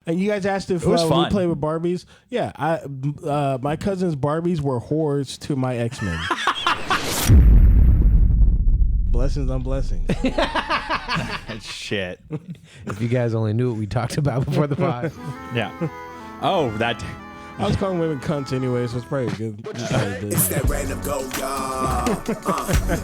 And you guys asked if we play with Barbies. Yeah, my cousin's Barbies were whores to my X-Men. Blessings on blessings. Shit. If you guys only knew what we talked about before the pod. Yeah. Oh, that. I was calling women cunts anyway, so it's probably good. It's that random go, y'all.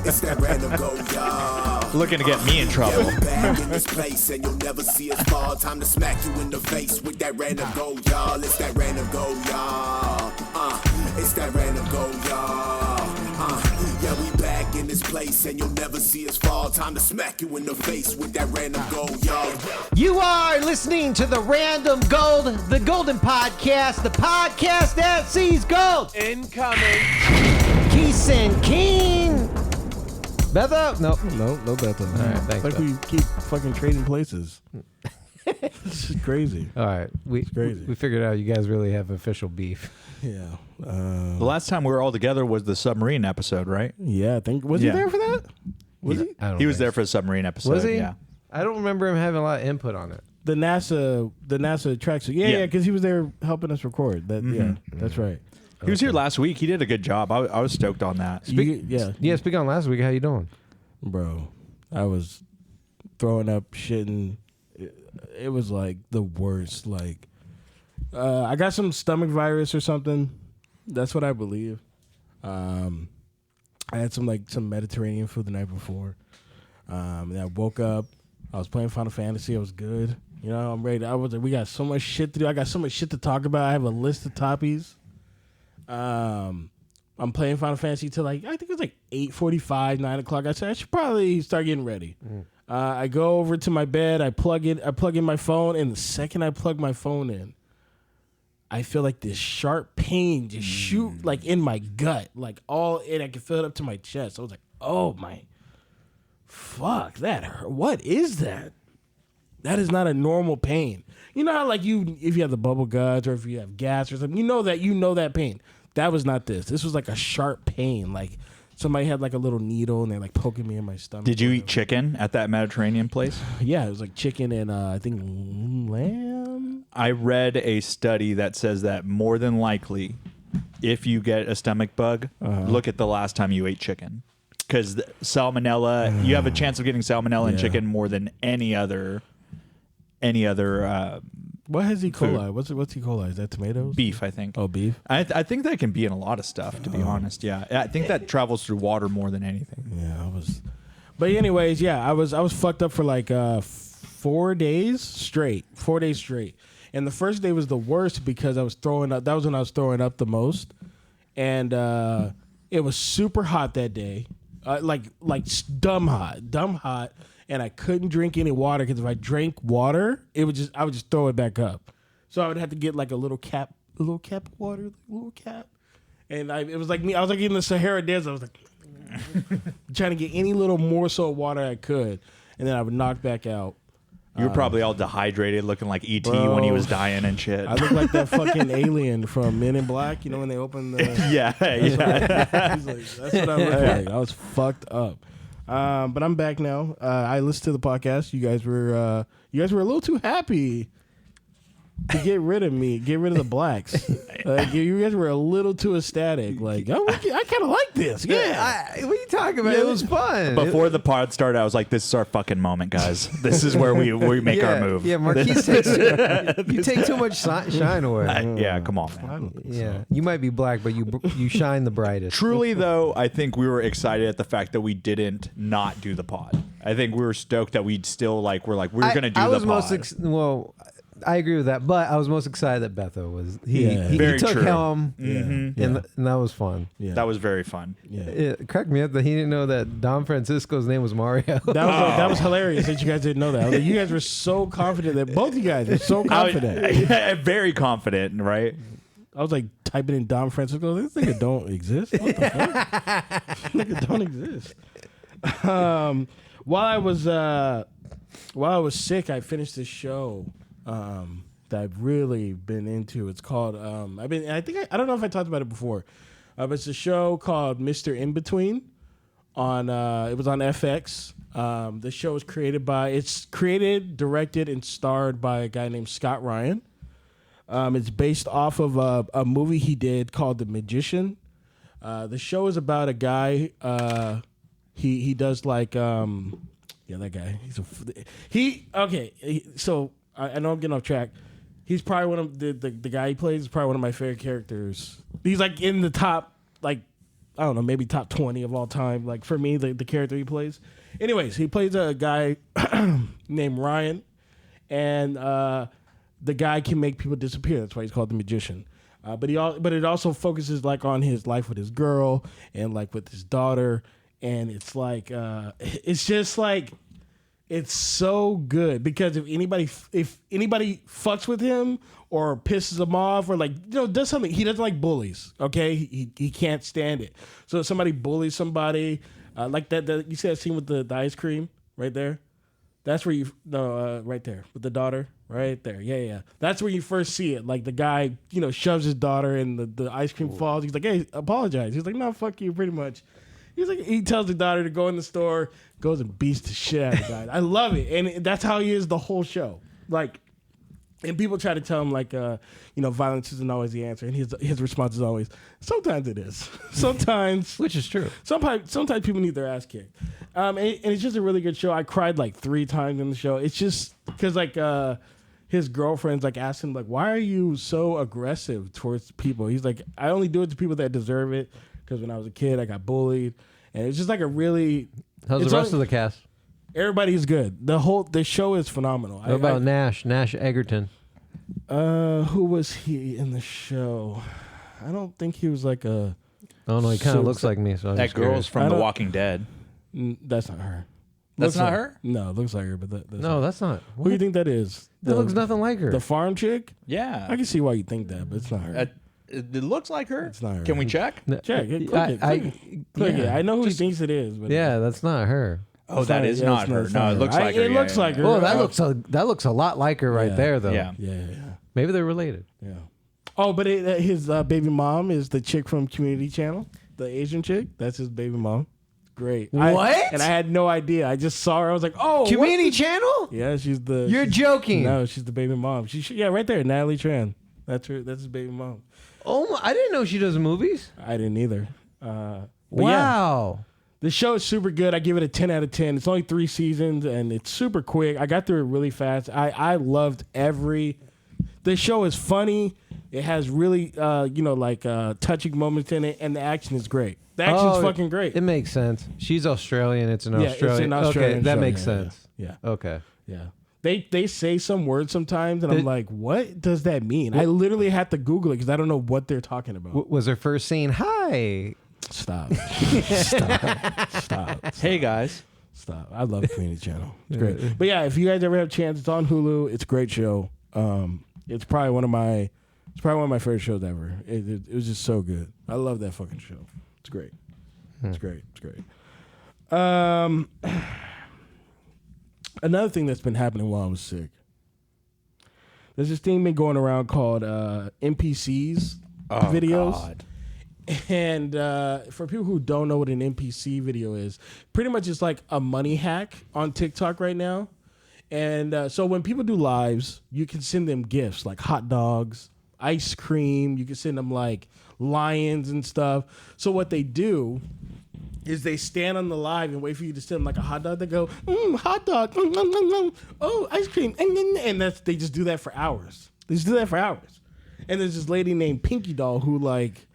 It's that random go, y'all. Looking to get me in trouble. Back in this place, and you'll never see us fall. Time to smack you in the face with that random go, y'all. It's that random go, y'all. It's that random go, y'all. Yeah, we back in this place, and you'll never see us fall. Time to smack you in the face with that random go, y'all. You are listening to the Random Gold, the Golden Podcast, the podcast that sees gold. Incoming. Keith and King. Betha? No Betha. All right, thanks. Like we keep fucking trading places. This is crazy. All right, It's crazy. We figured out you guys really have official beef. Yeah. The last time we were all together was the submarine episode, right? Yeah, I think was he there for that? Was he? I don't He was think there for the submarine episode. Was he? Yeah. I don't remember him having a lot of input on it. The NASA tracksuit. Yeah, because he was there helping us record. Yeah, that's right. He was here last week. He did a good job. I was stoked on that. Yeah, speaking on last week, how you doing? Bro, I was throwing up, shitting. It was like the worst. Like, I got some stomach virus or something. That's what I believe. I had some Mediterranean food the night before. And I woke up. I was playing Final Fantasy. I was good. You know, I'm ready. I was like, we got so much shit to do. I got so much shit to talk about. I have a list of toppies. I'm playing Final Fantasy till I think it was like 8:45, 9 o'clock. I said I should probably start getting ready. I go over to my bed. I plug in my phone, and the second I plug my phone in, I feel like this sharp pain just shoot like in my gut, like all in. I can feel it up to my chest. I was like, oh my, fuck, that hurt. What is that? That is not a normal pain. You know how if you have the bubble guts or if you have gas or something, you know that pain. That was not this. This was like a sharp pain. Like somebody had like a little needle and they're like poking me in my stomach. Did you eat chicken at that Mediterranean place? Yeah, it was like chicken and I think lamb. I read a study that says that more than likely, if you get a stomach bug, look at the last time you ate chicken. Because salmonella, you have a chance of getting salmonella in chicken more than any other. What has E. coli? Food. What's E. coli? Is that tomatoes? Beef, I think. Oh, beef. I think that can be in a lot of stuff, to be honest. Yeah, I think that travels through water more than anything. Yeah, I was. But anyways, yeah, I was fucked up for like 4 days straight. 4 days straight. And the first day was the worst because I was throwing up. That was when I was throwing up the most, and it was super hot that day, like dumb hot. And I couldn't drink any water because if I drank water, I would just throw it back up. So I would have to get like a little cap of water, And it was like me. I was like in the Sahara Desert. I was like trying to get any little morsel of water I could, and then I would knock back out. You were probably all dehydrated, looking like E.T. when he was dying and shit. I look like that fucking alien from Men in Black. You know when they open the yeah. That's what I look like. I was fucked up. But I'm back now. I listened to the podcast. You guys were a little too happy to get rid of me, get rid of the blacks. You guys were a little too ecstatic. Like, I kind of like this. Yeah. What are you talking about? It was fun. Before the pod started, I was like, "This is our fucking moment, guys. This is where we make our move." Yeah, Marquis takes you take too much shine away. Yeah, come on, man. Yeah, you might be black, but you shine the brightest. Truly, though, I think we were excited at the fact that we didn't not do the pod. I think we were stoked that we'd still we're going to do the pod. I agree with that, but I was most excited that Betho was he took true. helm, and that was fun. Yeah. That was very fun. Yeah. It cracked me up that he didn't know that Don Francisco's name was Mario. That was hilarious that you guys didn't know that. Like, you guys were so confident that both you guys were so confident. Very confident, right? I was like typing in Don Francisco. This nigga don't exist. What the fuck? This nigga don't exist. While I was sick, I finished this show. That I've really been into. It's called I don't know if I talked about it before. But it's a show called Mr. In Between on it was on FX. The show is created, directed, and starred by a guy named Scott Ryan. It's based off of a movie he did called The Magician. The show is about a guy. He does like that guy. So I know I'm getting off track. He's probably one of the guy he plays is probably one of my favorite characters. He's like in the top, like, I don't know, maybe top 20 of all time. Like for me, the character he plays. Anyways, he plays a guy named Ryan, and the guy can make people disappear. That's why he's called the Magician. But it also focuses like on his life with his girl and like with his daughter, and it's like it's just like. It's so good because if anybody fucks with him or pisses him off or like does something, he doesn't like bullies. Okay, he can't stand it. So if somebody bullies somebody, like that you see that scene with the ice cream right there. That's where right there with the daughter right there. Yeah. That's where you first see it. Like the guy shoves his daughter and the ice cream falls. He's like, hey, apologize. He's like, no, fuck you, pretty much. He's like, he tells the daughter to go in the store, goes and beats the shit out of the guy. I love it, and that's how he is the whole show. Like, and people try to tell him like, violence isn't always the answer, and his response is always, sometimes it is. Sometimes, which is true. Sometimes people need their ass kicked, and it's just a really good show. I cried like 3 times in the show. It's just because like his girlfriend's like asking him like, why are you so aggressive towards people? He's like, I only do it to people that deserve it. Because when I was a kid, I got bullied, and it's just like a really. How's the rest of the cast? Everybody's good. The show is phenomenal. What about Nash Egerton? Who was he in the show? I don't think he was like a. Oh no, he kind of looks like me. So that girl's from The Walking Dead. That's not her. That's not her? No, it looks like her, but that's that's not. Who do you think that is? That looks nothing like her. The farm chick? Yeah, I can see why you think that, but it's not her. It looks like her. It's not her. Can we check? Check it. Click it. I know who he thinks it is. But that's not her. Oh, that is not her. No, it looks like her. It looks like her. Well, that looks a lot like her right there, though. Yeah. Maybe they're related. Yeah. Oh, but his baby mom is the chick from Community Channel, the Asian chick. That's his baby mom. Great. What? And I had no idea. I just saw her. I was like, oh, Community Channel? Yeah, she's the. You're joking. No, she's the baby mom. Right there, Natalie Tran. That's her. That's his baby mom. Oh, I didn't know she does movies. I didn't either. Wow. Yeah, the show is super good. I give it a 10 out of 10. It's only 3 seasons, and it's super quick. I got through it really fast. I loved the show is funny. It has really, touching moments in it, and the action is great. The action's fucking great. It makes sense. She's Australian. It's an Australian. It's an Australian okay, that show. makes sense. Yeah. Okay. Yeah. They say some words sometimes, and I'm like, what does that mean? I literally had to Google it because I don't know what they're talking about. Was her first scene, hi? Stop. Stop. Hey, guys. Stop. I love Community Channel. It's great. But yeah, if you guys ever have a chance, it's on Hulu. It's a great show. It's probably one of my favorite shows ever. It was just so good. I love that fucking show. It's great. It's great. It's great. Another thing that's been happening while I was sick. There's this thing been going around called NPCs videos. God. And for people who don't know what an NPC video is, pretty much it's like a money hack on TikTok right now. And so when people do lives, you can send them gifts like hot dogs, ice cream. You can send them like lions and stuff. So what they do is they stand on the live and wait for you to send them like a hot dog. They go, hot dog, oh, ice cream. And they just do that for hours. They just do that for hours. And there's this lady named Pinky Doll who like...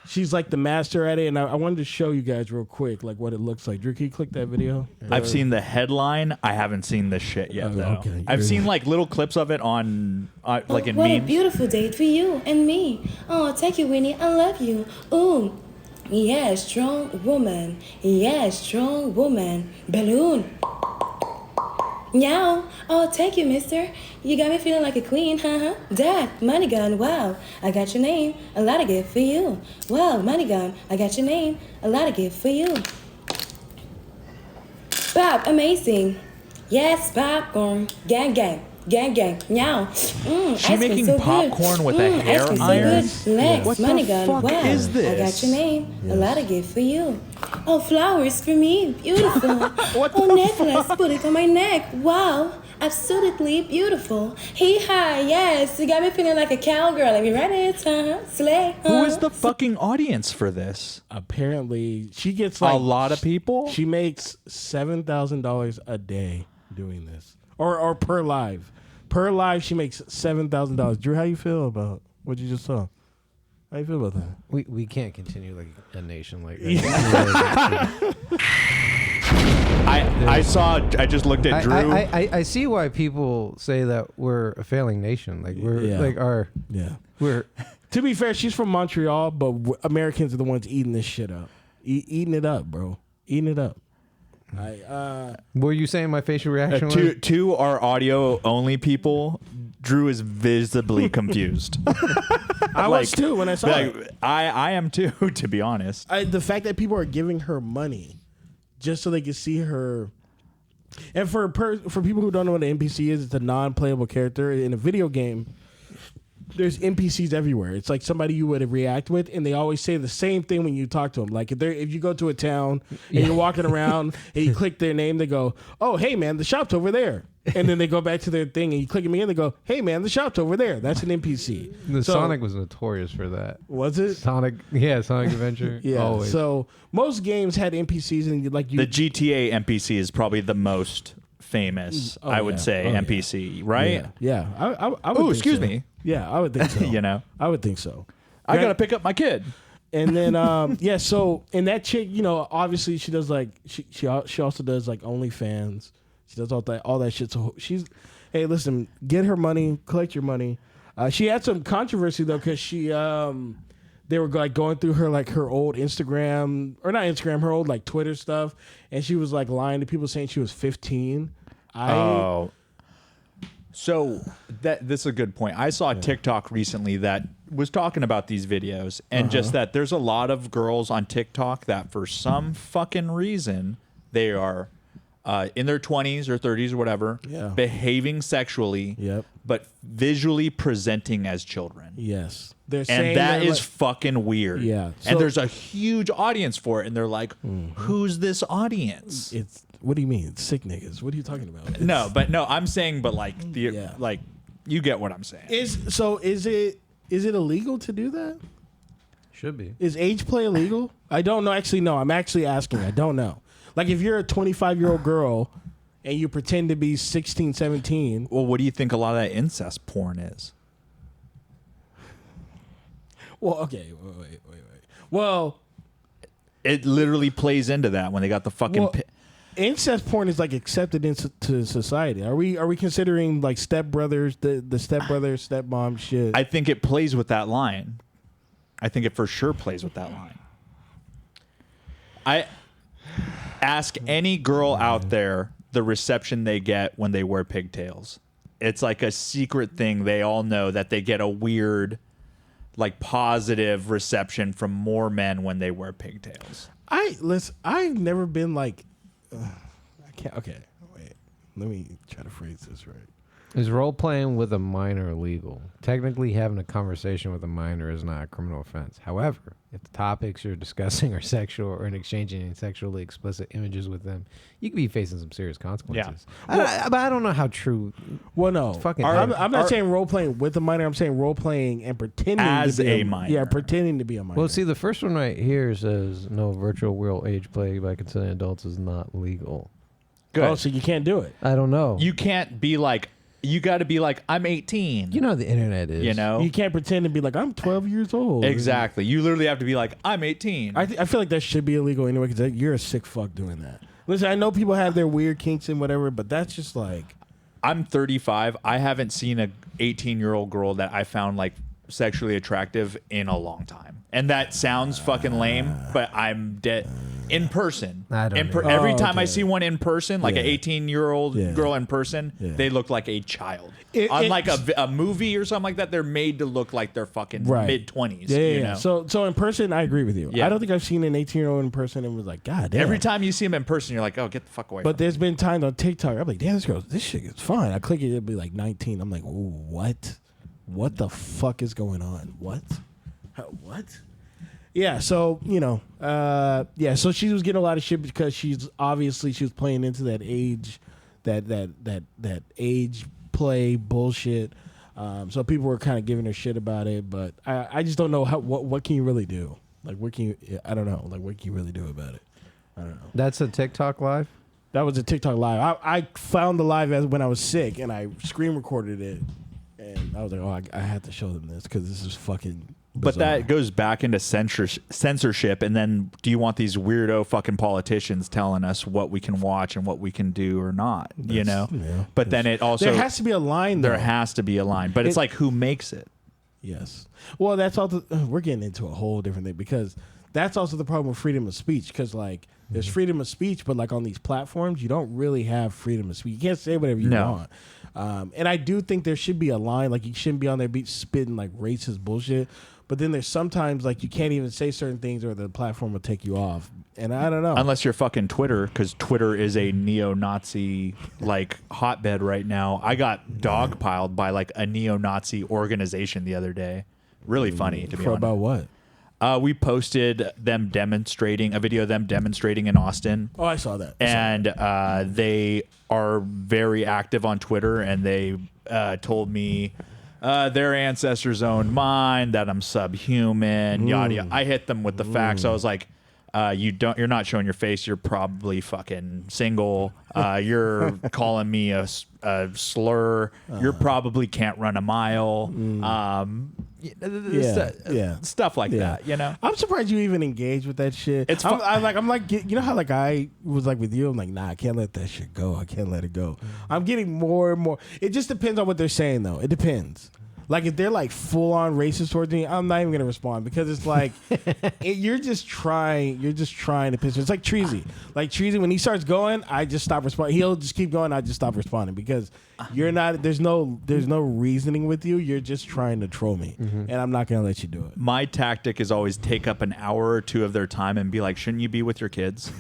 She's like the master at it, and I wanted to show you guys real quick like what it looks like. Drew, can you click that video? I've seen the headline. I haven't seen this shit yet, though. Okay. I've seen like little clips of it on like in what memes. A beautiful day for you and me. Oh, thank you, Winnie. I love you. Ooh, yeah, strong woman. Yeah, strong woman. Balloon. Meow. Oh, thank you, mister. You got me feeling like a queen, huh? Dad, money gun, wow. I got your name, a lot of gift for you. Wow, money gun, I got your name, a lot of gift for you. Bob, amazing. Yes, popcorn. Gang, gang. Gang, gang. Meow. She making so popcorn good. with a hair ice cream iron? so good. Legs, What money the gun, fuck wow. is this? I got your name, a lot of gift for you. Oh, flowers for me, beautiful. What oh, the necklace, put it on my neck, wow. absolutely beautiful. Hi, yes, you got me feeling like a cowgirl. Are you ready? Slay. Who is the fucking audience for this? Apparently, she gets like A lot of people? She makes $7,000 a day doing this, or per live. Per live, she makes $7,000. Drew, how you feel about what you just saw? How you feel about that? We can't continue like a nation like that. I just looked at Drew. I see why people say that we're a failing nation. Like we're To be fair, she's from Montreal, but Americans are the ones eating this shit up. Eating it up, bro. Eating it up. What were you saying my facial reaction was? To our audio only people, Drew is visibly confused. I was too when I saw it. I am too, to be honest. The fact that people are giving her money just so they can see her. And for people who don't know what an NPC is, it's a non-playable character in a video game. There's NPCs everywhere. It's like somebody you would react with, and they always say the same thing when you talk to them. Like if you go to a town and you're walking around and you click their name, they go, "Oh, hey man, the shop's over there." And then they go back to their thing and you click them again, they go, "Hey man, the shop's over there." That's an NPC. Sonic was notorious for that. Was it? Sonic Adventure. Yeah. Always. So most games had NPCs, and the GTA NPC is probably the most famous, I would say, NPC, right? Yeah. I would Oh, think excuse so. me. Yeah, I would think so. You know? I would think so. I got to pick up my kid. And then so and that chick, obviously she does like she also does like OnlyFans. She does all that shit. So hey, listen, get her money, collect your money. She had some controversy though, because they were like going through her old Instagram, or not Instagram, her old like Twitter stuff, and she was like lying to people saying she was 15. So this is a good point. I saw a TikTok recently that was talking about these videos, and just that there's a lot of girls on TikTok that for some fucking reason they are in their 20s or 30s or whatever, behaving sexually, but visually presenting as children. Yes. And that is fucking weird. Yeah. And there's a huge audience for it, and they're like, who's this audience? What do you mean? It's sick niggas. What are you talking about? I'm saying, like you get what I'm saying. Is it illegal to do that? Should be. Is age play illegal? I don't know. Actually, no. I'm actually asking. I don't know. Like if you're a 25-year-old girl and you pretend to be 16, 17. Well, what do you think a lot of that incest porn is? Well, okay. Wait. Well, it literally plays into that when they got the fucking. Incest porn is like accepted into society. Are we considering like stepbrothers, the stepbrother, stepmom shit? I think it plays with that line. I think it for sure plays with that line. I ask any girl out there the reception they get when they wear pigtails. It's like a secret thing. They all know that they get a weird, like positive reception from more men when they wear pigtails. I've never been like. I can't. Okay, wait. Let me try to phrase this right. Is role playing with a minor illegal? Technically, having a conversation with a minor is not a criminal offense. However, if the topics you're discussing are sexual or exchanging sexually explicit images with them, you could be facing some serious consequences. Yeah. But I don't know how true. Well, no. I'm not saying role playing with a minor. I'm saying role playing and pretending as to be a minor. Yeah, pretending to be a minor. Well, see, the first one right here says no virtual world age play by consenting adults is not legal. Good. Oh, so you can't do it. I don't know. You can't be like. You got to be like, I'm 18. You know how the internet is. You know? You can't pretend to be like, I'm 12 years old. Exactly. You literally have to be like, I'm 18. I feel like that should be illegal anyway, because you're a sick fuck doing that. Listen, I know people have their weird kinks and whatever, but that's just like... I'm 35. I haven't seen a 18-year-old girl that I found like sexually attractive in a long time. And that sounds fucking lame, but I'm dead. In person. I don't know. Every time I see one in person, like an 18-year-old girl in person, they look like a child. On like a movie or something like that, they're made to look like they're fucking mid-20s. Yeah, you know? So in person, I agree with you. Yeah. I don't think I've seen an 18-year-old in person and was like, God damn. Every time you see him in person, you're like, oh, get the fuck away. But there's been times on TikTok, I'm like, damn, this shit is fine. I click it, it'll be like 19. I'm like, what? What the fuck is going on? What? What? Yeah, so, so she was getting a lot of shit because she was playing into that age that age play bullshit. So people were kind of giving her shit about it, but I just don't know what can you really do? Like I don't know. Like what can you really do about it? I don't know. That's a TikTok live? That was a TikTok live. I found the live when I was sick, and I screen recorded it, and I was like, oh, I had to show them this because this is fucking bizarre. But that goes back into censorship, and then do you want these weirdo fucking politicians telling us what we can watch and what we can do or not? You know? Yeah, but then it also... There has to be a line, though. There has to be a line. But it's like, who makes it? Yes. Well, that's all. We're getting into a whole different thing because that's also the problem with freedom of speech. Because like, there's freedom of speech, but like on these platforms, you don't really have freedom of speech. You can't say whatever you want. And I do think there should be a line. Like you shouldn't be on there spitting like racist bullshit. But then there's sometimes like you can't even say certain things or the platform will take you off. And I don't know. Unless you're fucking Twitter, because Twitter is a neo-Nazi like hotbed right now. I got dogpiled by like a neo-Nazi organization the other day. Really funny to be honest. About what? We posted them demonstrating a video of them demonstrating in Austin. Oh, I saw that. And they are very active on Twitter, and they told me their ancestors owned mine, that I'm subhuman, yada yada. I hit them with the facts. I was like, you're not showing your face. You're probably fucking single. You're calling me a slur. You probably can't run a mile. Stuff like that. You know, I'm surprised you even engage with that shit. It's I'm like, you know how like I was like with you. I'm like, nah, I can't let that shit go. I can't let it go. I'm getting more and more. It just depends on what they're saying, though. It depends. Like if they're like full on racist towards me, I'm not even gonna respond because it's like you're just trying to piss me. It's like Treasy. Like Treasy, when he starts going, I just stop responding. He'll just keep going. I just stop responding because you're not. There's no reasoning with you. You're just trying to troll me, and I'm not gonna let you do it. My tactic is always take up an hour or two of their time and be like, shouldn't you be with your kids?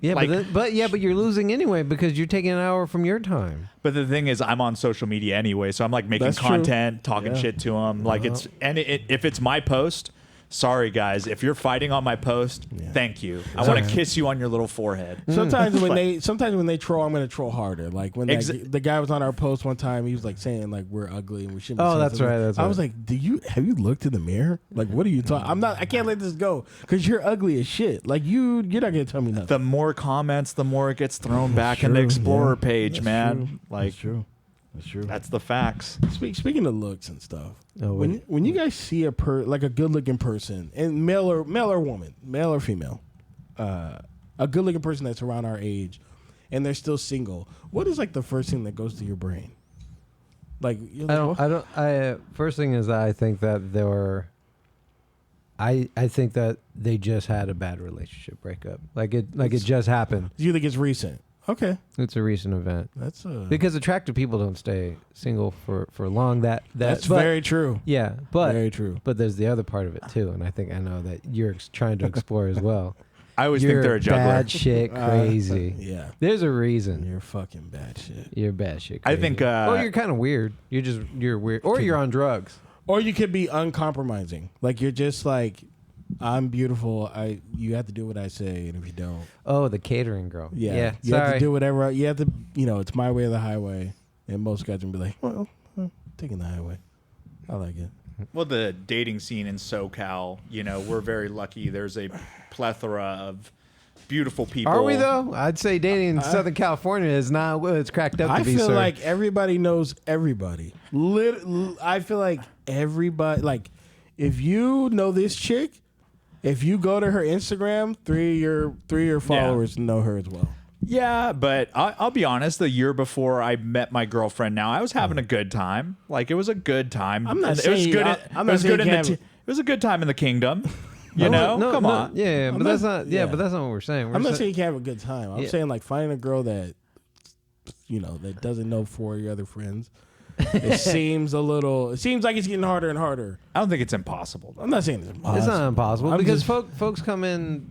Yeah, Like- but you're losing anyway because you're taking an hour from your time. But the thing is, I'm on social media anyway, so I'm like making That's true. content, talking shit to them. Like if it's my post, sorry guys, if you're fighting on my post, thank you. I want to kiss you on your little forehead. Sometimes when they troll, I'm gonna troll harder. Like when the guy was on our post one time, he was like saying like we're ugly and we shouldn't. Oh, be that's something. right. I was like, have you looked in the mirror? Like, what are you talking? I can't let this go because you're ugly as shit. Like you're not gonna tell me nothing. The more comments, the more it gets thrown back in the Explorer page, That's man. true. Like That's true. That's true. that's the facts. Speaking of looks and stuff, Oh, when you guys see a like a good looking person, and male or woman, male or female, a good looking person that's around our age, and they're still single, what is like the first thing that goes to your brain? Like you're like, first thing is that I think that I think that they just had a bad relationship breakup. It just happened. you think it's recent? Okay, It's a recent event. that's Because attractive people don't stay single for long. that's but- very true. Yeah, but Very true. But there's the other part of it too, and I think I know that you're trying to explore as well. I always You're think they're a juggler. bad shit crazy. Yeah, There's a reason. you're fucking bad shit. You're bad shit I crazy. think, or you're kind of weird. You're weird. Or you're on drugs. Or you could be uncompromising. Like you're just like, I'm beautiful. You have to do what I say, and if you don't, Oh, the catering girl. you Sorry. have to do whatever. You have to, it's my way or the highway. And most guys will be like, well, taking the highway. I like it. Well, the dating scene in SoCal, we're very lucky. There's a plethora of beautiful people. Are we though? I'd say dating in Southern California is not what it's cracked up to I be. feel sir. like everybody knows everybody. I feel like everybody, like, if you know this chick, if you go to her Instagram, three of your followers know her as well. Yeah, but I'll be honest. The year before I met my girlfriend, now I was having a good time. Like it was a good time. I'm not it saying was you- good. I'm It not was saying good you in the. can't- It was a good time in the kingdom. Come on. Yeah, but not- that's not. Yeah, yeah. but that's not what we're saying. I'm not saying you can't have a good time. I'm Yeah. saying like finding a girl that, that doesn't know four of your other friends. It seems like it's getting harder and harder. I don't think it's impossible. Though. I'm not saying it's impossible. It's not impossible I'm because just- folks come in.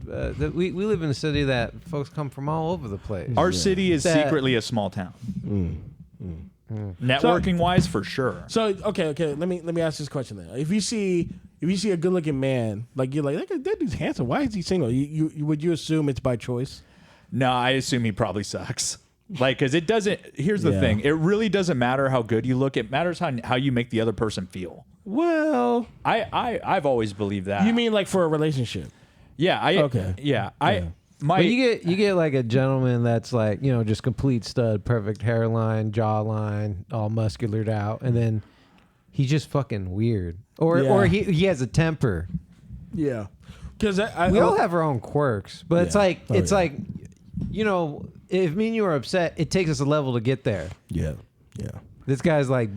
We live in a city that folks come from all over the place. Our city is That- secretly a small town. Networking wise, for sure. So okay. Let me ask this question then. If you see a good looking man, like you're like that dude's handsome. Why is he single? Would you assume it's by choice? No, I assume he probably sucks. Like, because it doesn't. Here's the thing: it really doesn't matter how good you look. It matters how you make the other person feel. Well, I've always believed that. you mean like for a relationship? Yeah. Okay. Yeah. But you get like a gentleman that's like, you know, just complete stud, perfect hairline, jawline, all musculared out, and then he's just fucking weird, or he has a temper. Yeah, because we all have our own quirks, but it's like like, you know, if me and you are upset, it takes us a level to get there. Yeah. This guy's like,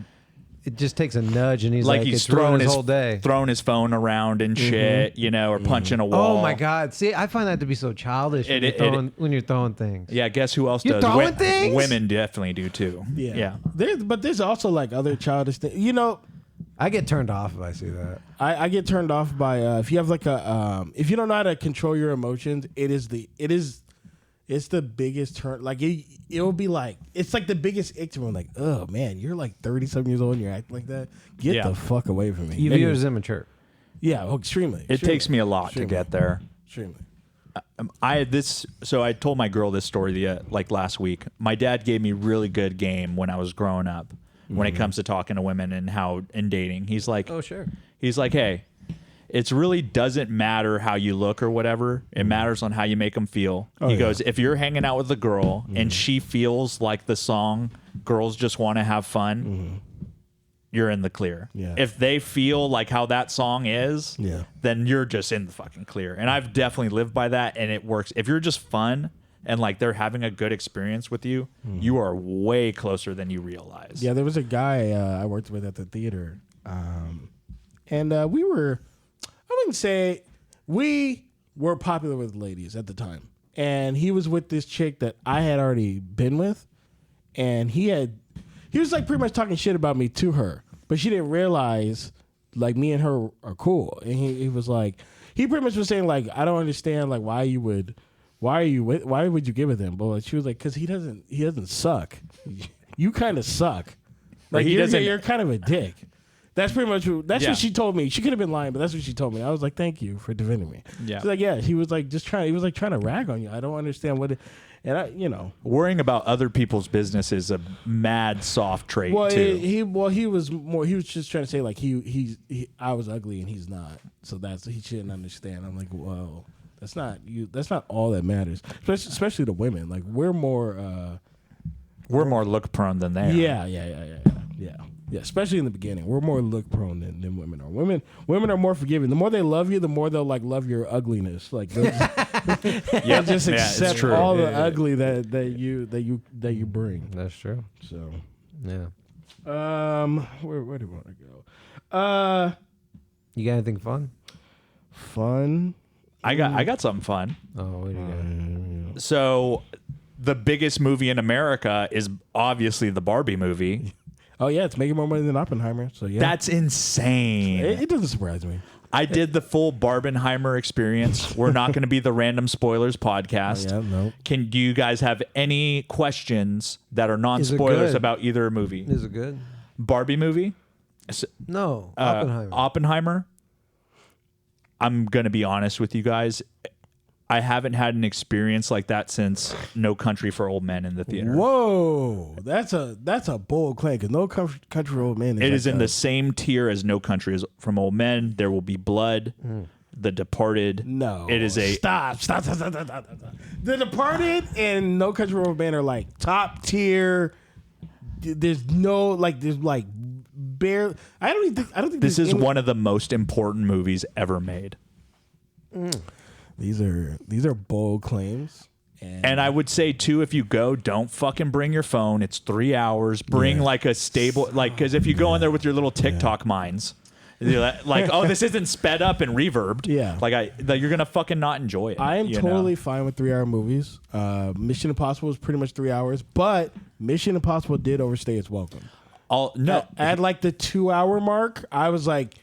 it just takes a nudge, and he's he's it's throwing his whole day, throwing his phone around and shit, you know, or punching a wall. Oh my god! See, I find that to be so childish when you're throwing things. Yeah, guess who else You're does? throwing things? Women definitely do too. Yeah. But there's also like other childish things. You know, I get turned off if I see that. I get turned off by if you have like a if you don't know how to control your emotions, it's the biggest turn. Like it'll be like it's like the biggest ick to me. Like, oh man, you're like 30-something years old and you're acting like that. Get the fuck away from me. You view it as immature. Yeah, extremely. It takes me a lot to get there. Extremely. So I told my girl this story like last week. My dad gave me really good game when I was growing up. When it comes to talking to women and dating, he's like, oh sure. He's like, hey, it really doesn't matter how you look or whatever. It matters on how you make them feel. He goes, if you're hanging out with a girl and she feels like the song "Girls Just Want to Have Fun," you're in the clear. Yeah. If they feel like how that song is, then you're just in the fucking clear. And I've definitely lived by that, and it works. If you're just fun and like they're having a good experience with you, you are way closer than you realize. Yeah, there was a guy I worked with at the theater, and we were, I wouldn't say, we were popular with ladies at the time. And he was with this chick that I had already been with, and he was like pretty much talking shit about me to her, but she didn't realize like me and her are cool. And he was like, he pretty much was saying like, I don't understand like why would you give it him? But she was like, because he doesn't suck. You kind of suck. Like you're kind of a dick. That's pretty much what she told me. She could have been lying, but that's what she told me. I was like, thank you for defending me. Yeah. She's like, yeah. He was like trying to rag on you. I don't understand what. Worrying about other people's business is a mad soft trait too. He was just trying to say like I was ugly and he's not. So he shouldn't understand. I'm like, well. That's not you. That's not all that matters, especially to women. Like we're more look prone than they are. Yeah. Especially in the beginning, we're more look prone than women are. Women are more forgiving. The more they love you, the more they'll like love your ugliness. Like they'll just accept all the ugly that you bring. That's true. So yeah. Where do you want to go? You got anything fun? Fun. I got something fun. Oh, what do you got? So, the biggest movie in America is obviously the Barbie movie. Oh yeah, it's making more money than Oppenheimer. So yeah, that's insane. It doesn't surprise me. I did the full Barbenheimer experience. We're not going to be the random spoilers podcast. Oh, yeah, no. Do you guys have any questions that are non-spoilers about either movie? Is it good? Barbie movie? No, Oppenheimer. Oppenheimer. I'm going to be honest with you guys. I haven't had an experience like that since No Country for Old Men in the theater. Whoa, that's a bold claim because No Country for Old Men. It is in the same tier as No Country from Old Men. There will be blood. The Departed. No, it is a stop. The Departed and No Country for Old Men are like top tier. There's bare. I don't think this is one of the most important movies ever made. These are bold claims. And I would say too, if you go, don't fucking bring your phone. It's 3 hours. Bring like a stable, because if you go in there with your little TikTok minds, like, oh, this isn't sped up and reverbed. Yeah, you're gonna fucking not enjoy it. I am totally fine with 3 hour movies. Mission Impossible is pretty much 3 hours, but Mission Impossible did overstay its welcome. At like the 2 hour mark, I was like,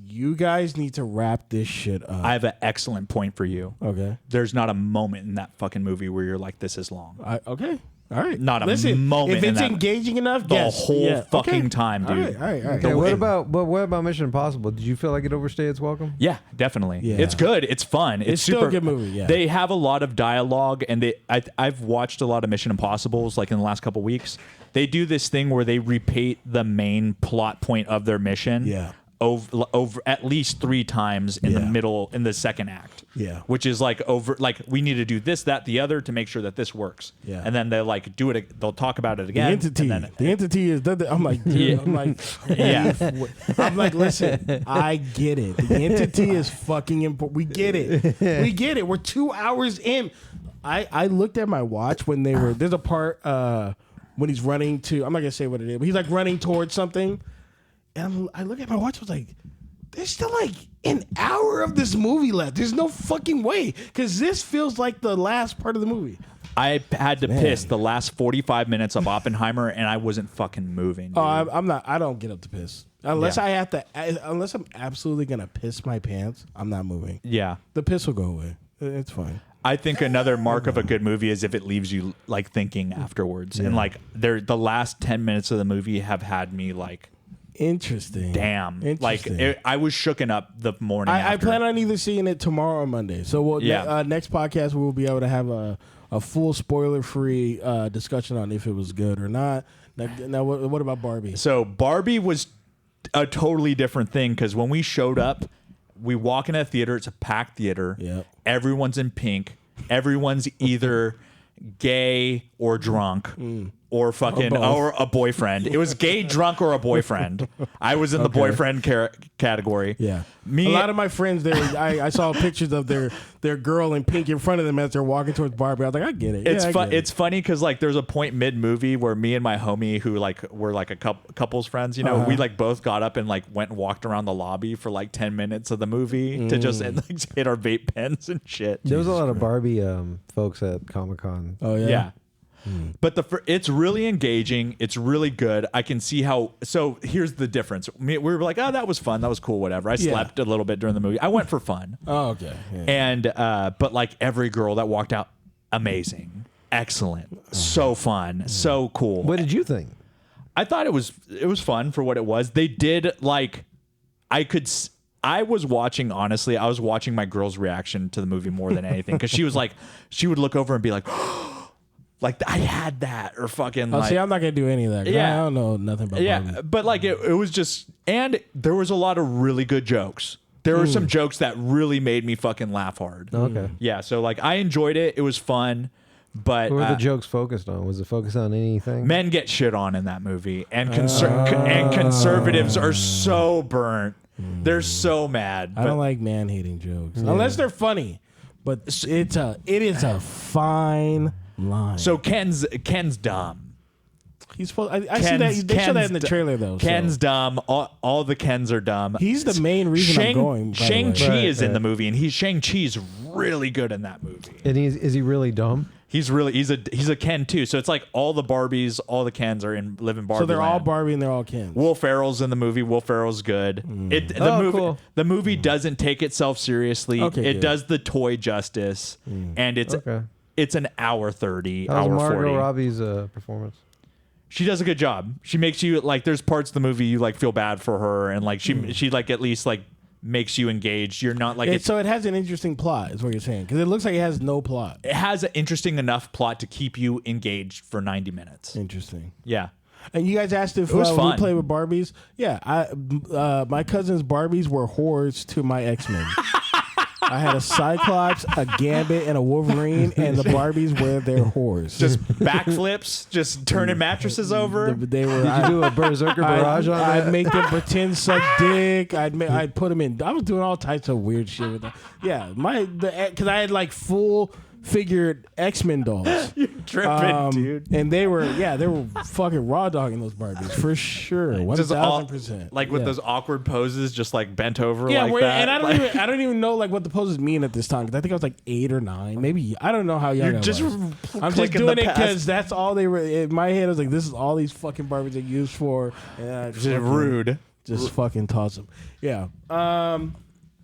you guys need to wrap this shit up. I have an excellent point for you. Okay. There's not a moment in that fucking movie where you're like, this is long. Okay. All right. Not a Listen, moment. If it's in that, engaging enough, the yes. whole Yeah. fucking Okay. time, dude. All right. Okay, what about Mission Impossible? Did you feel like it overstayed its welcome? Yeah, definitely. Yeah. It's good. It's fun. It's still super a good movie, yeah. They have a lot of dialogue, and I've watched a lot of Mission Impossibles like in the last couple weeks. They do this thing where they repeat the main plot point of their mission. Yeah. Over at least 3 times in the Yeah. middle in the second act. Yeah. Which is like we need to do this, that, the other to make sure that this works. Yeah. And then they like do it. They'll talk about it The again. entity. And then, The entity is. I'm like, dude, Yeah. I'm like, Yeah. I'm like, listen, I get it. The entity is fucking important. We get it. We get it. We're 2 hours in. I looked at my watch when they were. There's a part when he's running to. I'm not gonna say what it is, but he's like running towards something. And I look at my watch. I was like, there's still like an hour of this movie left. There's no fucking way, because this feels like the last part of the movie. I had to piss the last 45 minutes of Oppenheimer, and I wasn't fucking moving. Dude. Oh, I'm not. I don't get up to piss unless Yeah. I have to. Unless I'm absolutely gonna piss my pants. I'm not moving. Yeah. The piss will go away. It's fine. I think another mark of a good movie is if it leaves you like thinking afterwards. And like the last 10 minutes of the movie have had me like, Interesting. damn. Like Interesting. I was shooken up the morning I after. plan on either seeing it tomorrow or Monday. So next podcast we'll be able to have a full spoiler-free discussion on if it was good or not. Now what about Barbie? So Barbie was a totally different thing because when we showed up, we walk in a theater. It's a packed theater. Yep. Everyone's in pink. Everyone's either gay or drunk or fucking or a boyfriend. It was gay, drunk, or a boyfriend. I was in the boyfriend category. Yeah. Me, a lot of my friends, I saw pictures of their girl in pink in front of them as they're walking towards Barbie. I was like, I get it. It's I fun. get it. It's funny because like there's a point mid movie where me and my homie who like were like a couples friends, you know, we like both got up and like went and walked around the lobby for like 10 minutes of the movie to just like hit our vape pens and shit. There was a lot of Barbie folks at Comic-Con. Oh yeah. Yeah. But it's really engaging. It's really good. I can see how. So here's the difference. We were like, oh, that was fun. That was cool. Whatever. I slept a little bit during the movie. I went for fun. Oh okay. Yeah. And but like every girl that walked out, amazing, excellent, so fun, so cool. What did you think? I thought it was fun for what it was. They did like I was watching, honestly, I was watching my girl's reaction to the movie more than anything because she was like, she would look over and be like, like I had that or fucking. Oh, like, see, I'm not gonna do any of that. Yeah. I don't know nothing about Barbie. but like it was just, and there was a lot of really good jokes. There were some jokes that really made me fucking laugh hard. Okay. Yeah, so like I enjoyed it. It was fun, but What were the jokes focused on? Was it focused on anything? men get shit on in that movie, and conservatives are so burnt. They're so mad. I don't like man hating jokes unless they're funny, but it is a fine line. So Ken's dumb. He's supposed. I see that they show that in the trailer though. Ken's so. dumb. All the Kens are dumb. He's the main reason I'm going. by the way. Shang-Chi is in the movie, and Shang-Chi's really good in that movie. And is he really dumb? He's a Ken too. So it's like all the Barbies, all the Kens are live in Barbie. So they're all land. Barbie and they're all Ken. Will Ferrell's in the movie. Will Ferrell's good. Cool. The movie doesn't take itself seriously. Okay, it good. does the toy justice, and it's an hour 30, How's hour Margot 40. Robbie's performance? She does a good job. She makes you like. There's parts of the movie you like feel bad for her, and like she like at least like makes you engaged. You're not like So it has an interesting plot, is what you're saying, because it looks like it has no plot. it has an interesting enough plot to keep you engaged for 90 minutes. Interesting. Yeah. And you guys asked if It was we fun. play with Barbies. Yeah, my cousin's Barbies were whores to my X-Men. I had a Cyclops, a Gambit, and a Wolverine, and the Barbies were their whores. Just backflips, just turning mattresses over. They were. Did you do a Berserker barrage on that? I'd make them pretend suck dick. I'd put them in. I was doing all types of weird shit with them. Yeah, because I had like full figured X-Men dolls. You're tripping, dude. And they were fucking raw dogging those Barbies for sure. Just 1000%. Like with those awkward poses, just like bent over Yeah, like that. and I don't even know like what the poses mean at this time, because I think I was like 8 or 9, maybe. I don't know how young You're I just was. I'm just clicking doing the it past. because that's all they were. In my head, I was like, this is all these fucking Barbies they used for. And I just rude. Just fucking toss them. Yeah.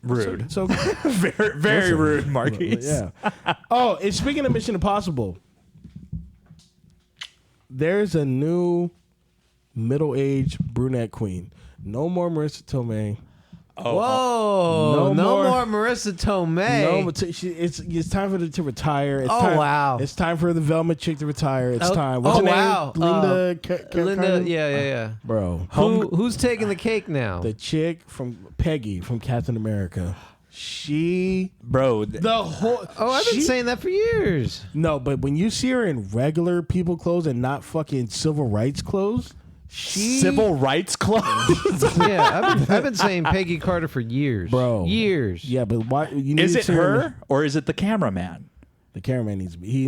Rude. So Very rude, Marquis. yeah. Oh, and speaking of Mission Impossible, there's a new middle-aged brunette queen. No more Marissa Tomei. Whoa! No more Marissa Tomei. No, but it's time for her to retire. It's wow! It's time for the Velma chick to retire. It's time. What's her name? Wow! Linda. Yeah. Bro, Who's taking the cake now? the chick from Peggy from Captain America. Bro, The whole. I've been saying that for years. No, but when you see her in regular people clothes and not fucking civil rights clothes, civil rights clothes. Yeah, I've been saying Peggy Carter for years, bro. Years. Yeah, but why? You need Is to it see her or is it the cameraman? The cameraman needs. He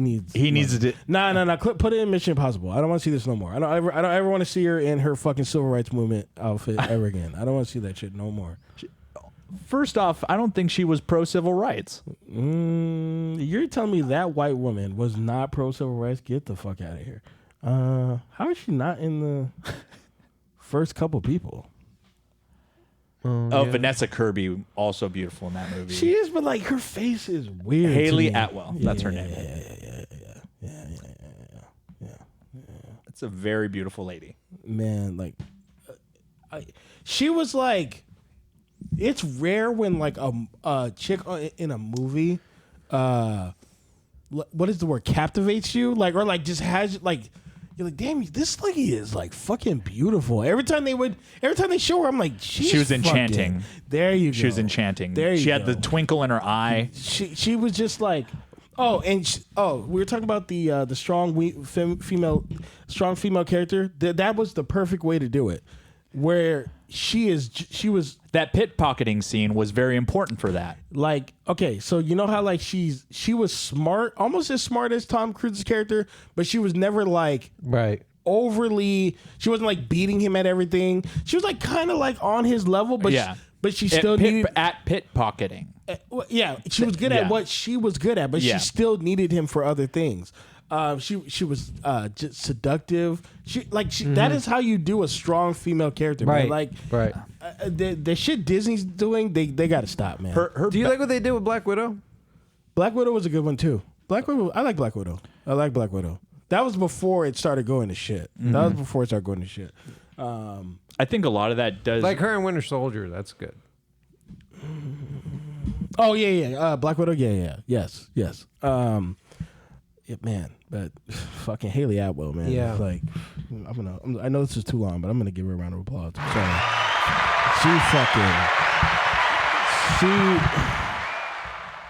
needs to. No. Put it in Mission Impossible. I don't want to see this no more. I don't ever want to see her in her fucking civil rights movement outfit ever again. I don't want to see that shit no more. First off, I don't think she was pro civil rights. You're telling me that white woman was not pro civil rights? Get the fuck out of here. How is she not in the first couple people? Vanessa Kirby, also beautiful in that movie. She is, but like her face is weird. Hayley to me. Atwell, that's her name. Yeah. That's a very beautiful lady. Man, like, she was like, it's rare when like a chick in a movie, what is the word, captivates you, like, or like just has like. You're like, damn, this lady is like fucking beautiful. Every time they show her, I'm like, she was enchanting. There you go. She was enchanting. There you She had the twinkle in her eye. She was just like, we were talking about the strong female character. That was the perfect way to do it. Where she was That pit pocketing scene was very important for that. like, okay, so you know how like she was smart, almost as smart as Tom Cruise's character, but she was never like Right. overly. She wasn't like beating him at everything. She was like kind of like on his level, but Yeah. she still needed. At pit pocketing. Yeah, she was good at Yeah. what she was good at, but Yeah. she still needed him for other things. She was just seductive. That is how you do a strong female character, Right. man. Like, Right. the shit Disney's doing, they got to stop, man. Do you like what they did with Black Widow? Black Widow was a good one too. I like Black Widow. That was before it started going to shit. I think a lot of that does. Like her and Winter Soldier. That's good. Oh yeah. Black Widow. Yeah. Yes. Yeah, man, but fucking Hayley Atwell, man. Yeah. It's like, I know this is too long, but I'm gonna give her a round of applause. Sorry.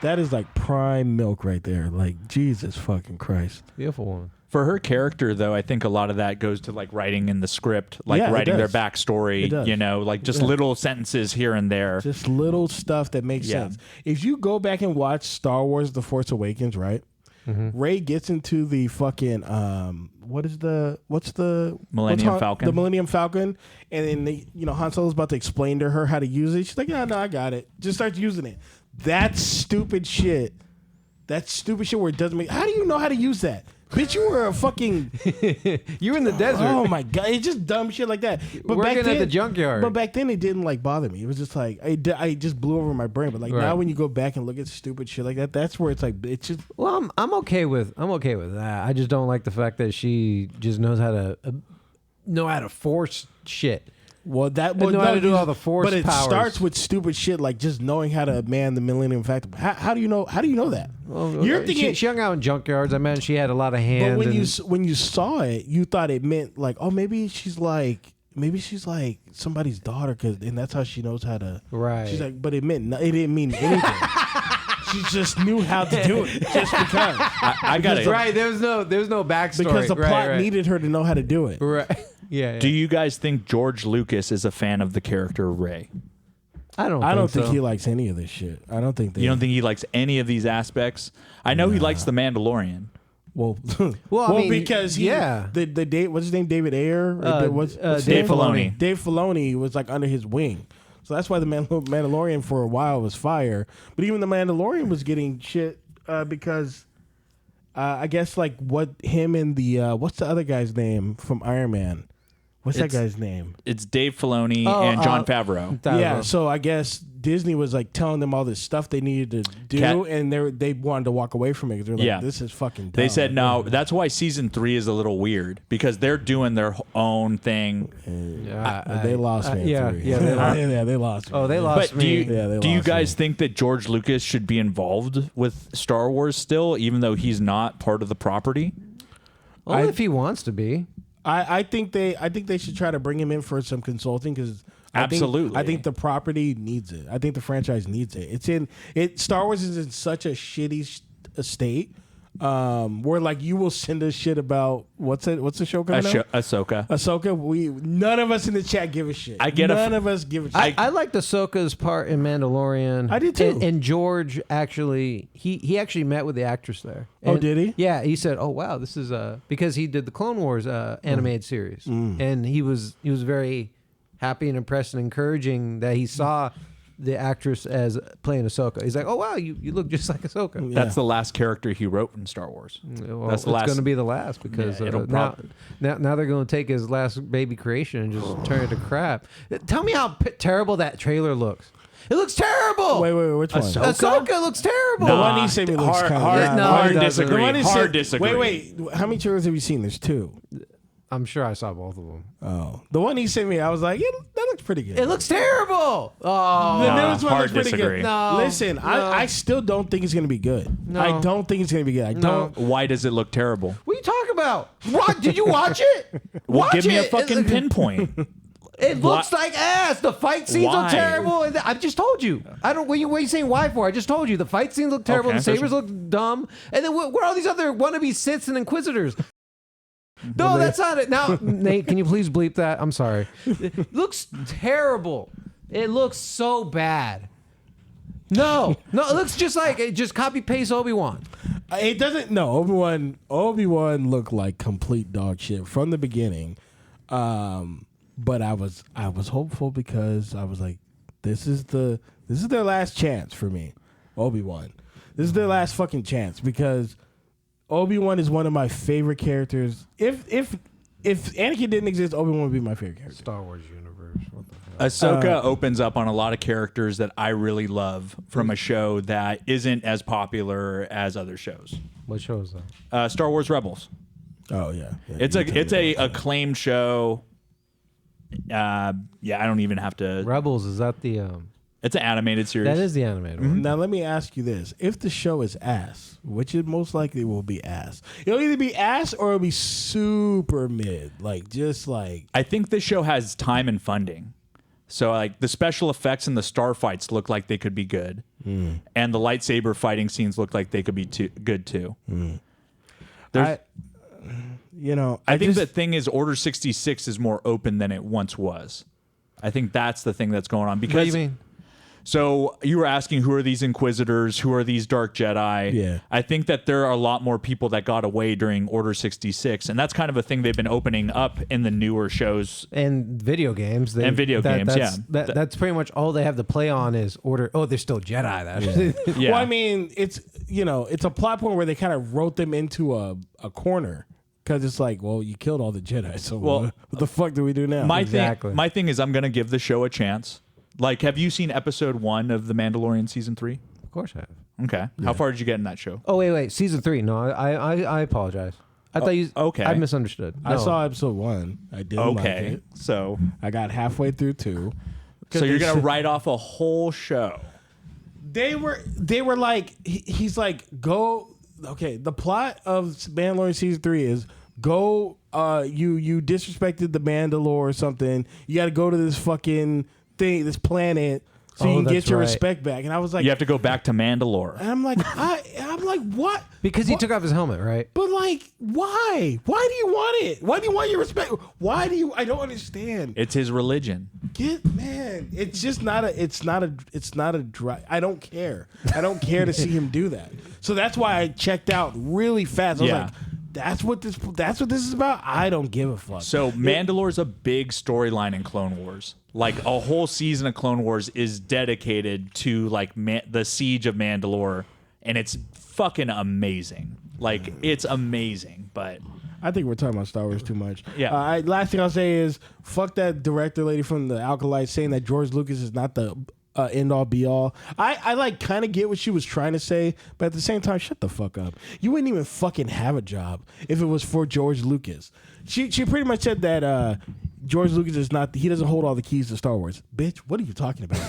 That is like prime milk right there. Like, Jesus fucking Christ. Beautiful woman. For her character, though, I think a lot of that goes to like writing in the script, like Yeah, it writing their does. backstory, It does. you know, like just little sentences here and there. Just little stuff that makes Yeah. sense. If you go back and watch Star Wars: The Force Awakens, right? Rey gets into the fucking what's the Millennium Falcon. The Millennium Falcon, and then Han Solo's about to explain to her how to use it. She's like, "Yeah, no, I got it." Just starts using it. That's stupid shit. That's stupid shit where it doesn't make. How do you know how to use that? Bitch, you were a fucking. You in the desert. Oh my god! It's just dumb shit like that. But Working back then, at the junkyard. But back then, it didn't like bother me. It was just like I just blew over my brain. But like Right. now, when you go back and look at stupid shit like that, that's where it's like it's just. Well, I'm okay with that. I just don't like the fact that she just knows how to force shit. Well, that know how to do all the force but it powers. starts with stupid shit like just knowing how to man the Millennium Falcon. How do you know? How do you know that? Well, You're thinking. she hung out in junkyards. I mean, she had a lot of hands. But when you saw it, you thought it meant like, oh, maybe she's like somebody's daughter, and that's how she knows how to. Right. She's like, but it didn't mean anything. She just knew how to do it just because. I got it. Right. There's no backstory Because the plot right. needed her to know how to do it. Right. Yeah. Do you guys think George Lucas is a fan of the character Rey? I don't think so. he likes any of this shit. I don't think You don't think he likes any of these aspects? I know he likes The Mandalorian. Well, I mean, because what's his name, David Ayer? What's his Dave name? Filoni. Dave Filoni was like under his wing, so that's why the Mandalorian for a while was fire. But even the Mandalorian was getting shit because I guess like what him and the what's the other guy's name from Iron Man? What's that guy's name? It's Dave Filoni and John Favreau. Yeah, so I guess Disney was like telling them all this stuff they needed to do, and they wanted to walk away from it because they're like, this is fucking dumb. They said no. That's why season 3 is a little weird because they're doing their own thing. They lost me. Yeah, they lost me. Oh, they lost me. Do you guys think that George Lucas should be involved with Star Wars still, even though he's not part of the property? Only if he wants to be. I think they should try to bring him in for some consulting because absolutely, I think the property needs it. I think the franchise needs it. Star Wars is in such a shitty state where like you will send us shit about what's the show coming out? Ahsoka. None of us in the chat give a shit. None of us give a shit. I liked Ahsoka's part in Mandalorian. I did too. And George actually, he actually met with the actress there. Oh, did he? Yeah, he said, "Oh wow, this is because he did the Clone Wars animated series, and he was very happy and impressed and encouraging that he saw the actress as playing Ahsoka. He's like, "Oh wow, you look just like Ahsoka." Yeah. That's the last character he wrote in Star Wars. Well, That's the it's going to be the last because now they're going to take his last baby creation and just turn it to crap. Tell me how terrible that trailer looks. It looks terrible. Wait, which one? Ahsoka looks terrible. The one he sent me looks kind of hard disagree. Hard disagree. Wait. How many trailers have you seen? There's 2. I'm sure I saw both of them. Oh, the one he sent me, I was like, that looks pretty good. It looks terrible. Oh, the newest one looks pretty disagree. good. No, Listen, no. I still don't think it's gonna be good. No. I don't think it's gonna be good. I don't. Why does it look terrible? What are you talking about? What? Did you watch it? Well, Watch give me a it. fucking pinpoint. It looks like ass. The fight scenes Why? look terrible. And I just told you. I don't. What are you saying why for? I just told you. The fight scenes look terrible. Okay, The sabers look dumb. And then what are all these other wannabe Siths and Inquisitors? No, that's not it. Now, Nate, can you please bleep that? I'm sorry. It looks terrible. It looks so bad. No, it looks just like it just copy paste Obi-Wan. It doesn't. No, Obi-Wan looked like complete dog shit from the beginning. But I was hopeful because I was like, this is their last chance for me, Obi-Wan. This is their last fucking chance because Obi-Wan is one of my favorite characters. If Anakin didn't exist, Obi-Wan would be my favorite character. Star Wars universe. What the hell? Ahsoka opens up on a lot of characters that I really love from a show that isn't as popular as other shows. What show is that? Star Wars Rebels. Oh yeah. It's a acclaimed show. I don't even have to. Rebels, is that the It's an animated series. that is the animated one. Now let me ask you this: if the show is ass, which it most likely will be ass, it'll either be ass or it'll be super mid, I think this show has time and funding. So like the special effects and the star fights look like they could be good, and the lightsaber fighting scenes look like they could be good too. I think the thing is Order 66 is more open than it once was. I think that's the thing that's going on. Because, What do you mean? So you were asking who are these Inquisitors, who are these Dark Jedi? Yeah. I think that there are a lot more people that got away during Order 66, and that's kind of a thing they've been opening up in the newer shows. And video games. That's pretty much all they have to play on is Order. Oh, they're still Jedi. Yeah. Well, I mean, it's a plot point where they kind of wrote them into a corner. Because it's like, well, you killed all the Jedi, so what the fuck do we do now? My thing is I'm going to give the show a chance. Like, have you seen episode 1 of The Mandalorian season 3? Of course I have. Okay. Yeah. How far did you get in that show? Oh, wait. Season 3. No, I apologize. I thought you... Okay. I misunderstood. I saw episode 1. I didn't like it. So I got halfway through 2. So you're going to write off a whole show. They were like, he's like, go... Okay, the plot of Mandalorian season 3 is go. You disrespected the Mandalore or something. You got to go to this fucking thing, this planet, so you can get your respect back. And I was like, you have to go back to Mandalore. And I'm like, I'm like, what? Because he took off his helmet, right? But like, why? Why do you want it? Why do you want your respect? Why do you? I don't understand. It's his religion. It's just not a. It's not a dry. I don't care. I don't care to see him do that. So that's why I checked out really fast. I was like, that's what this is about. I don't give a fuck. So Mandalore's a big storyline in Clone Wars. Like a whole season of Clone Wars is dedicated to like the siege of Mandalore, and it's fucking amazing. Like it's amazing, but I think we're talking about Star Wars too much. Yeah. Last thing I'll say is fuck that director lady from the Alkalight saying that George Lucas is not the end all be all. I like kind of get what she was trying to say, but at the same time, shut the fuck up. You wouldn't even fucking have a job if it was for George Lucas. She pretty much said that George Lucas is not. He doesn't hold all the keys to Star Wars. Bitch, what are you talking about?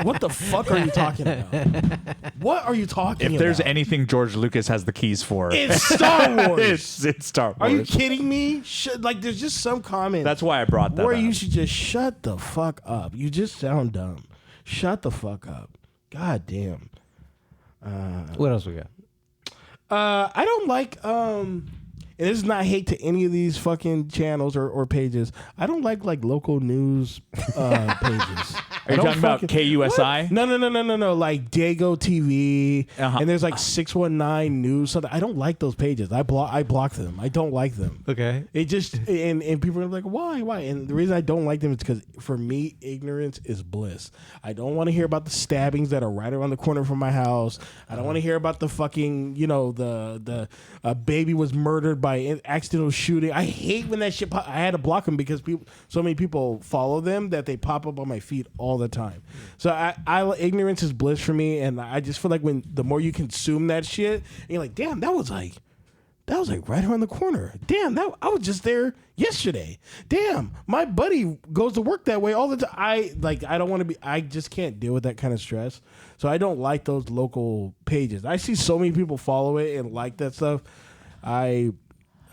What the fuck are you talking about? What are you talking about? If there's anything George Lucas has the keys for, it's Star Wars. it's Star Wars. Are you kidding me? Like, there's just some comment. That's why I brought that where up. you should just shut the fuck up. You just sound dumb. Shut the fuck up. God damn. What else we got? I don't like and this is not hate to any of these fucking channels or pages. I don't like local news pages. Are you talking about KUSI? No. Like Dago TV, Uh-huh. and there's like 619 News. Something. I don't like those pages. I block them. I don't like them. Okay. It just and people are like, why? And the reason I don't like them is because for me, ignorance is bliss. I don't want to hear about the stabbings that are right around the corner from my house. I don't want to hear about the fucking the baby was murdered by an accidental shooting. I hate when that shit. I had to block them because so many people follow them that they pop up on my feed all the time. So I ignorance is bliss for me, and I just feel like the more you consume that shit, and you're like, damn, that was like right around the corner. Damn, I was just there yesterday. Damn, my buddy goes to work that way all the time. I don't want to be. I just can't deal with that kind of stress. So I don't like those local pages. I see so many people follow it and like that stuff.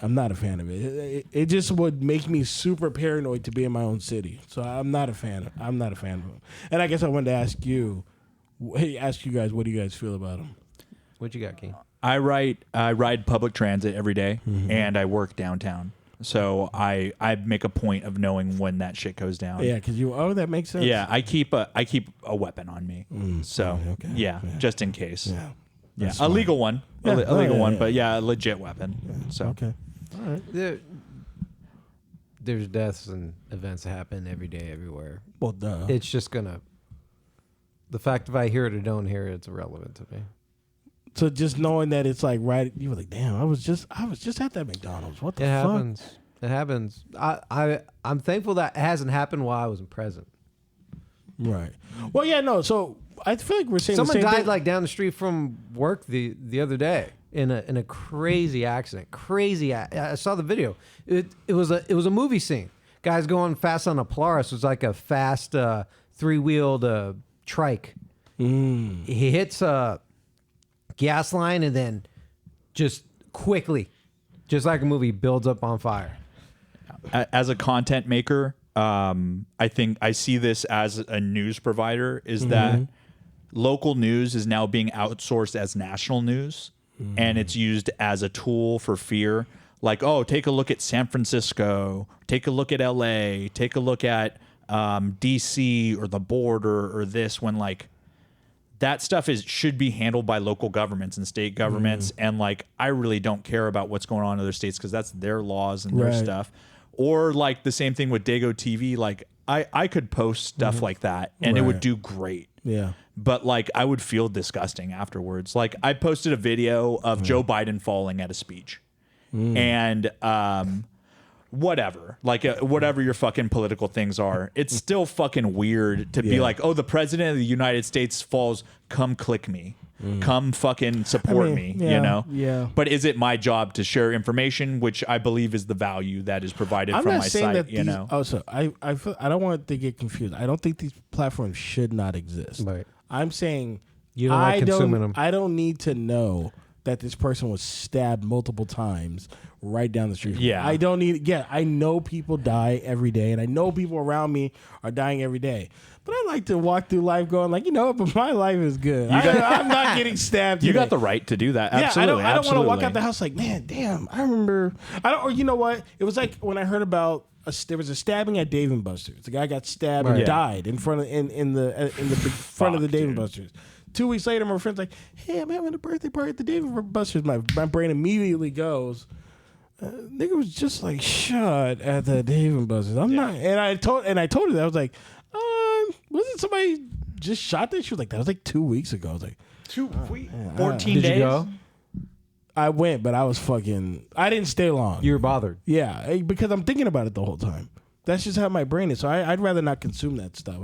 I'm not a fan of it. It just would make me super paranoid to be in my own city. So I'm not a fan. I'm not a fan of them. And I guess I wanted to ask you guys, what do you guys feel about them? What you got, King? I ride public transit every day, and I work downtown. So I make a point of knowing when that shit goes down. Yeah, because that makes sense. Yeah, I keep a weapon on me. So okay. Yeah, just in case. Yeah. Yeah, That's a legal one. Yeah. A legal one, Yeah. but yeah, a legit weapon. Yeah. So Okay. All right. There's deaths and events that happen every day, everywhere. Well, duh. It's just the fact if I hear it or don't hear it, it's irrelevant to me. So just knowing that it's like right, you were like, damn, I was just at that McDonald's. What the It fuck? happens. It happens. I'm thankful that it hasn't happened while I wasn't present. Right. Well, yeah, no. So I feel like we're saying Someone the same died thing. like down the street from work the other day in a crazy accident. I saw the video. It was a movie scene. Guys going fast on a Polaris. It was like a fast three-wheeled trike. He hits a gas line and then just quickly, just like a movie, builds up on fire. as a content maker, I think I see this as a news provider is that local news is now being outsourced as national news, and it's used as a tool for fear. Like, oh, take a look at San Francisco, take a look at LA, take a look at DC or the border or this, when like that stuff should be handled by local governments and state governments. And like, I really don't care about what's going on in other states because that's their laws and their stuff. Or like the same thing with Dago TV. Like I could post stuff like that and it would do great. Yeah. But like I would feel disgusting afterwards. Like I posted a video of Joe Biden falling at a speech. And whatever, like whatever your fucking political things are, it's still fucking weird to be like, oh, the president of the United States falls, come click me. Come fucking support me, you know? Yeah. But is it my job to share information, which I believe is the value that is provided from my site, you know? Also, I feel, I don't want to get confused. I don't think these platforms should not exist. Right. I'm saying You don't like consuming them. I don't need to know that this person was stabbed multiple times right down the street. Yeah. I don't need. Yeah, I know people die every day, and I know people around me are dying every day. But I like to walk through life going like, you know, but my life is good. I'm not getting stabbed. You today. got the right to do that. Yeah, Absolutely. I don't want to walk out the house like, man, damn. I remember. Or you know what? It was like when I heard about there was a stabbing at Dave and Buster's. The guy got stabbed and died in front of in the big front of the Dave and Buster's. 2 weeks later, my friend's like, hey, I'm having a birthday party at the Dave and Buster's. My brain immediately goes, nigga was just like shot at the Dave and Buster's. I'm not, and I told her that. I was like, wasn't somebody just shot there? She was like, that was like 2 weeks ago. I was like, 14 Did days. you go? I went, but I was fucking. I didn't stay long. You were bothered. Yeah, because I'm thinking about it the whole time. That's just how my brain is. So I'd rather not consume that stuff.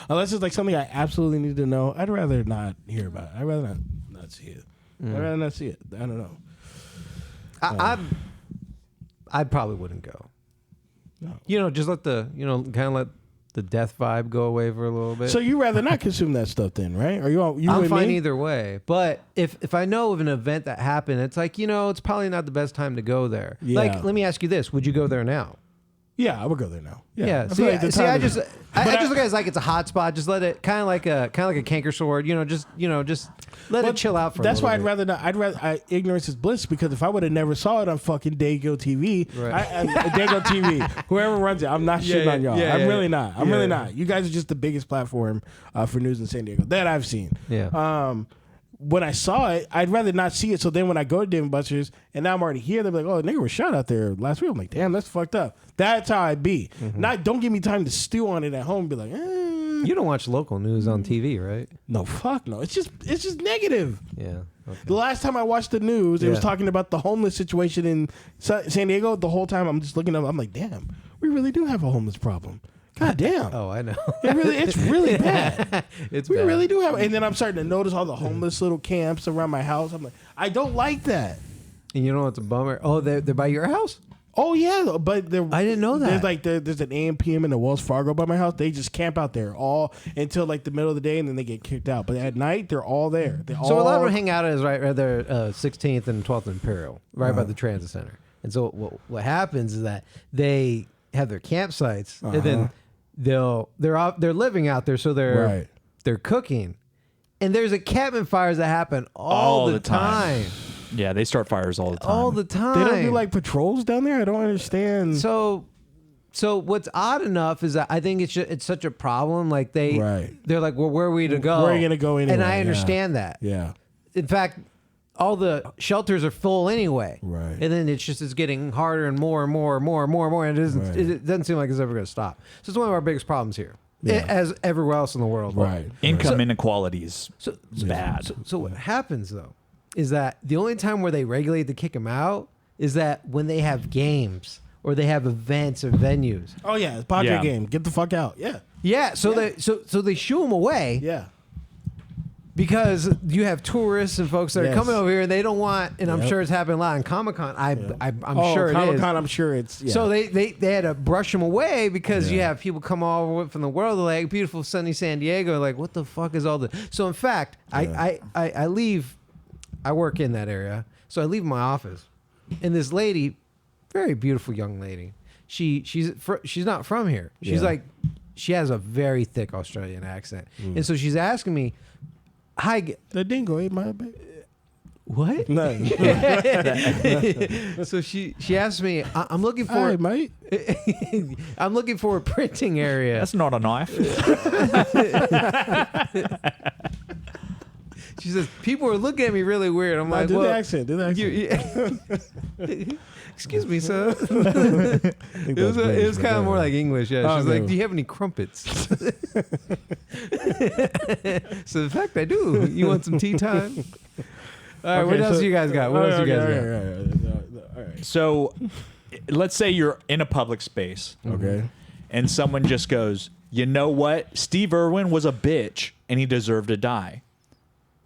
Unless it's like something I absolutely need to know, I'd rather not hear about it. I'd rather not see it. I'd rather not see it. I don't know. I probably wouldn't go. No. Just let let the death vibe go away for a little bit. So you rather not consume that stuff then, right? Are you I'm with fine me? either way. But if I know of an event that happened, it's like, it's probably not the best time to go there. Yeah. Like, let me ask you this. Would you go there now? Yeah, I would go there now. Yeah. I feel like the time I is- just look at it as like it's a hot spot. Just let it kind of like a canker sword. Just let it chill out for. That's a little why bit. I'd rather ignorance is bliss, because if I would have never saw it on fucking Dago TV, Dago TV, whoever runs it, I'm not shitting on y'all. I'm really not. I'm really not. You guys are just the biggest platform for news in San Diego that I've seen. Yeah. When I saw it, I'd rather not see it. So then when I go to Dave & Buster's and now I'm already here, they're like, "Oh, nigga was shot out there last week." I'm like, "Damn, that's fucked up." That's how I'd be. Don't give me time to stew on it at home and be like, You don't watch local news on TV, right? no, fuck no. It's just negative. Yeah. Okay. The last time I watched the news, it was talking about the homeless situation in San Diego. The whole time I'm just looking up, I'm like, damn, we really do have a homeless problem. God damn. Oh, I know. It's really bad. It's We bad. really do have. And then I'm starting to notice all the homeless little camps around my house. I'm like, I don't like that. And you know what's a bummer? Oh, they're by your house? Oh yeah, but I didn't know that. There's an AM PM in the Wells Fargo by my house. They just camp out there all until like the middle of the day, and then they get kicked out. But at night, they're all there. So a lot of them hang out as right there, 16th and 12th Imperial, right by the transit center. And so what happens is that they have their campsites, and then they're living out there, so they're cooking, and there's encampment fires that happen all the time. Yeah, they start fires all the time. All the time. They don't do like patrols down there. I don't understand. So what's odd enough is that I think it's such a problem. Like they're like, well, where are we to go? Where are you gonna go anyway? And I understand that. Yeah. In fact, all the shelters are full anyway. Right. And then it's getting harder and more and more and more and more and more. And it doesn't seem like it's ever going to stop. So it's one of our biggest problems here, as everywhere else in the world. Right. Income inequalities. It's bad. So what happens though is that the only time where they regulate to kick them out is that when they have games or they have events or venues. Oh yeah, it's Padre game. Get the fuck out. Yeah. Yeah. So they shoo them away. Yeah. Because you have tourists and folks that are coming over here and they don't want, and I'm sure it's happening a lot in Comic-Con. I'm sure it is. Comic-Con, I'm sure it's. Yeah. So they had to brush them away because you have people come all over from the world. They're like, beautiful sunny San Diego. Like, what the fuck is all this? So in fact, I leave. I work in that area, so I leave my office, and this lady, very beautiful young lady. She's not from here. She's like, she has a very thick Australian accent, and so she's asking me. Hi, the dingo ate my baby. What? No. So she asked me, I'm looking for Hi, mate. I'm looking for a printing area. That's not a knife. She says, people are looking at me really weird. I'm like, do well, the accent. Do the accent. Excuse me, sir. It was kind of more like English. Yeah, she's like, do you have any crumpets? So in fact, I do. You want some tea time? All right, what else you guys got? What else you guys got? All right. So let's say you're in a public space. Okay. And someone just goes, you know what? Steve Irwin was a bitch and he deserved to die.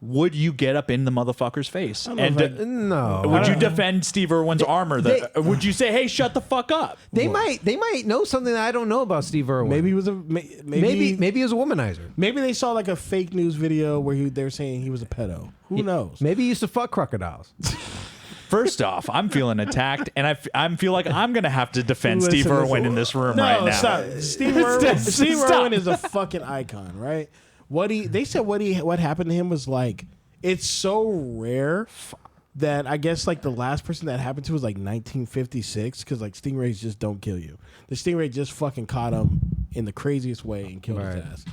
Would you get up in the motherfucker's face? No. Would you defend Steve Irwin's armor? Would you say, hey, shut the fuck up? They might know something that I don't know about Steve Irwin. Maybe he was a maybe he was a womanizer. Maybe they saw like a fake news video where they were saying he was a pedo. Who knows? Maybe he used to fuck crocodiles. First off, I'm feeling attacked, and I feel like I'm gonna have to defend Steve Irwin in this room right now. Stop. Steve Irwin is a fucking icon, right? What happened to him was like, it's so rare that I guess like the last person that happened to was like 1956, because like stingrays just don't kill you. The stingray just fucking caught him in the craziest way and killed his ass.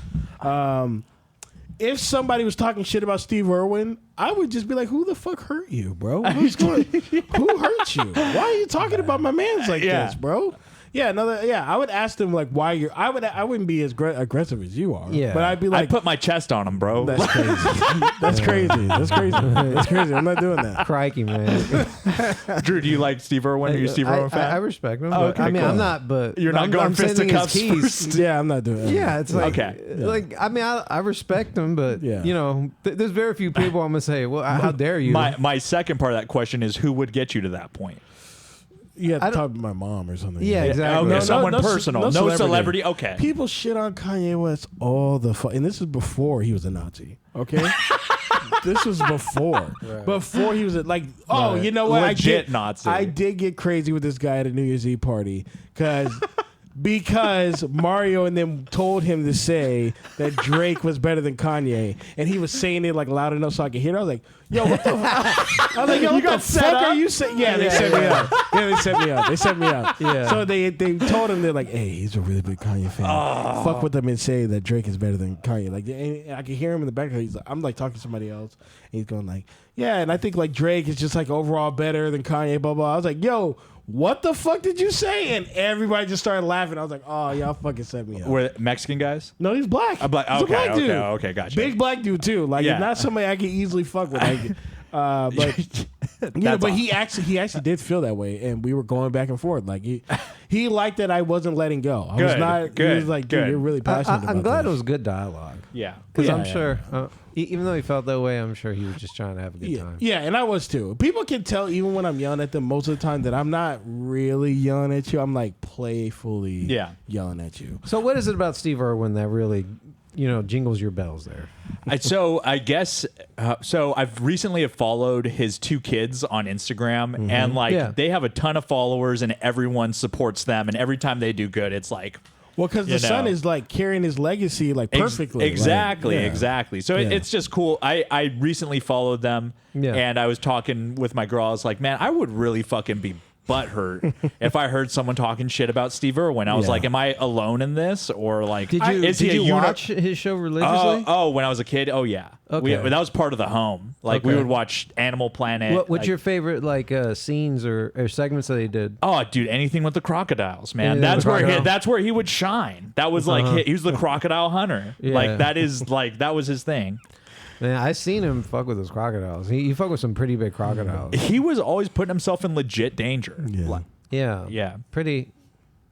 If somebody was talking shit about Steve Irwin, I would just be like, who the fuck hurt you, bro? Who hurt you? Why are you talking about my mans like this, bro? Yeah, I would ask them like why you're. I wouldn't be as aggressive as you are. Yeah. but I'd be like, I put my chest on him, bro. that's crazy. That's crazy. That's crazy. That's crazy. I'm not doing that. Crikey, man. Drew, do you like Steve Irwin? Are you a Steve Irwin fan? I respect him. Oh, But, okay, I mean, cool. I'm not. But You're not I'm, going I'm sending his fisticuffs keys. first? Yeah, I'm not doing that. Yeah, it's like, Okay. like I mean, I respect him, but Yeah. you know, there's very few people I'm gonna say, well, how dare you? My second part of that question is who would get you to that point? You have I to don't- talk to my mom or something. Yeah, exactly. Okay, No, someone personal, no celebrity. Okay. People shit on Kanye West all the and this is before he was a Nazi. Okay, this was before. Before he was like, oh, Right. you know what? Legit Nazi. I did get crazy with this guy at a New Year's Eve party because Mario and them told him to say that Drake was better than Kanye, and he was saying it like loud enough so I could hear it. I was like, yo, what the fuck? I was like, yo, what the fuck are you saying? Yeah, they set me up. Yeah, they set me up. They set me up. Yeah. So they told him, they're like, hey, he's a really big Kanye fan. Fuck with them and say that Drake is better than Kanye. Like, and I can hear him in the background. He's like, I'm like talking to somebody else, and he's going like, yeah, and I think like Drake is just like overall better than Kanye, blah, blah. I was like, yo, what the fuck did you say? And everybody just started laughing. I was like, oh, y'all fucking set me up. Were Mexican guys? No, he's black. A black- He's a okay, black okay, dude. okay, gotcha. Big black dude too. Like, Yeah. not somebody I can easily fuck with. Like, but That's but awesome. he actually did feel that way, and we were going back and forth. Like he liked that I wasn't letting go. I was Good, not. He good, was like, dude, good. you're really passionate. about I'm glad this. it was good dialogue. Yeah. Because Yeah, I'm yeah, sure, even though he felt that way, I'm sure he was just trying to have a good Yeah, time. yeah, and I was too. People can tell even when I'm yelling at them most of the time that I'm not really yelling at you. I'm like playfully yelling at you. So what is it about Steve Irwin that really, jingles your bells there? So I guess so. I've recently followed his two kids on Instagram, and like Yeah. they have a ton of followers, and everyone supports them. And every time they do good, it's like, Well, because the You son know. is like carrying his legacy like perfectly. Exactly, Like, yeah. exactly. So Yeah. it's just cool. I recently followed them, Yeah. and I was talking with my girl. I was like, man, I would really fucking be butthurt if I heard someone talking shit about Steve Irwin. I was Yeah. like, am I alone in this, or like, Did you is he a watch his show religiously? Oh, when I was a kid, oh yeah. Okay. That was part of the home. Like we Okay. would watch Animal Planet. What's like- your favorite scenes or segments that he did? Oh, dude, anything with the crocodiles, man. Anything with crocodile? That's where he would shine. That was like he was the crocodile hunter. Yeah. Like that was his thing. Man, I seen him fuck with those crocodiles. He fuck with some pretty big crocodiles. He was always putting himself in legit danger. Yeah. Like, Yeah. yeah. Pretty.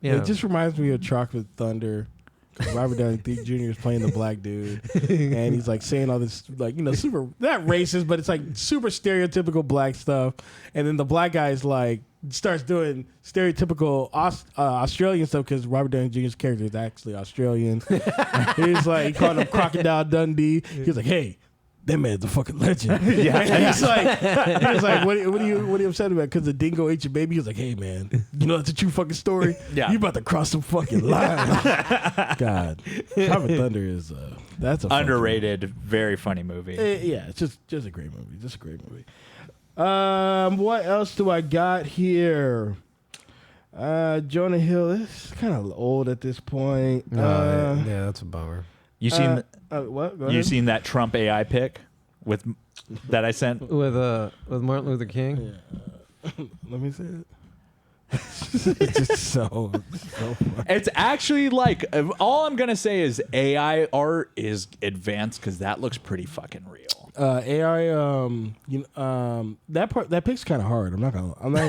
Yeah. It just reminds me of Chocolate Thunder. 'Cause Robert Downey Jr. is playing the black dude, and he's like saying all this like super not racist, but it's like super stereotypical black stuff. And then the black guy's like starts doing stereotypical Australian stuff because Robert Downey Jr.'s character is actually Australian. He's like he called him Crocodile Dundee. He was like, hey. That man's a fucking legend. Yeah. And he's like, what are you upset about? Because the dingo ate your baby. He was like, hey man, you know that's a true fucking story. Yeah. You about to cross some fucking line. God, Chocolate Thunder is that's a fun Underrated, very funny movie. yeah, it's just a great movie. Just a great movie. What else do I got here? Jonah Hill is kind of old at this point. yeah, that's a bummer. You seen what? Go you ahead. seen that Trump AI pic with that I sent? With Martin Luther King. Let me see it. It's just so funny. It's actually like all I'm gonna say is AI art is advanced because that looks pretty fucking real. AI, that pic's kind of hard. I'm not gonna lie.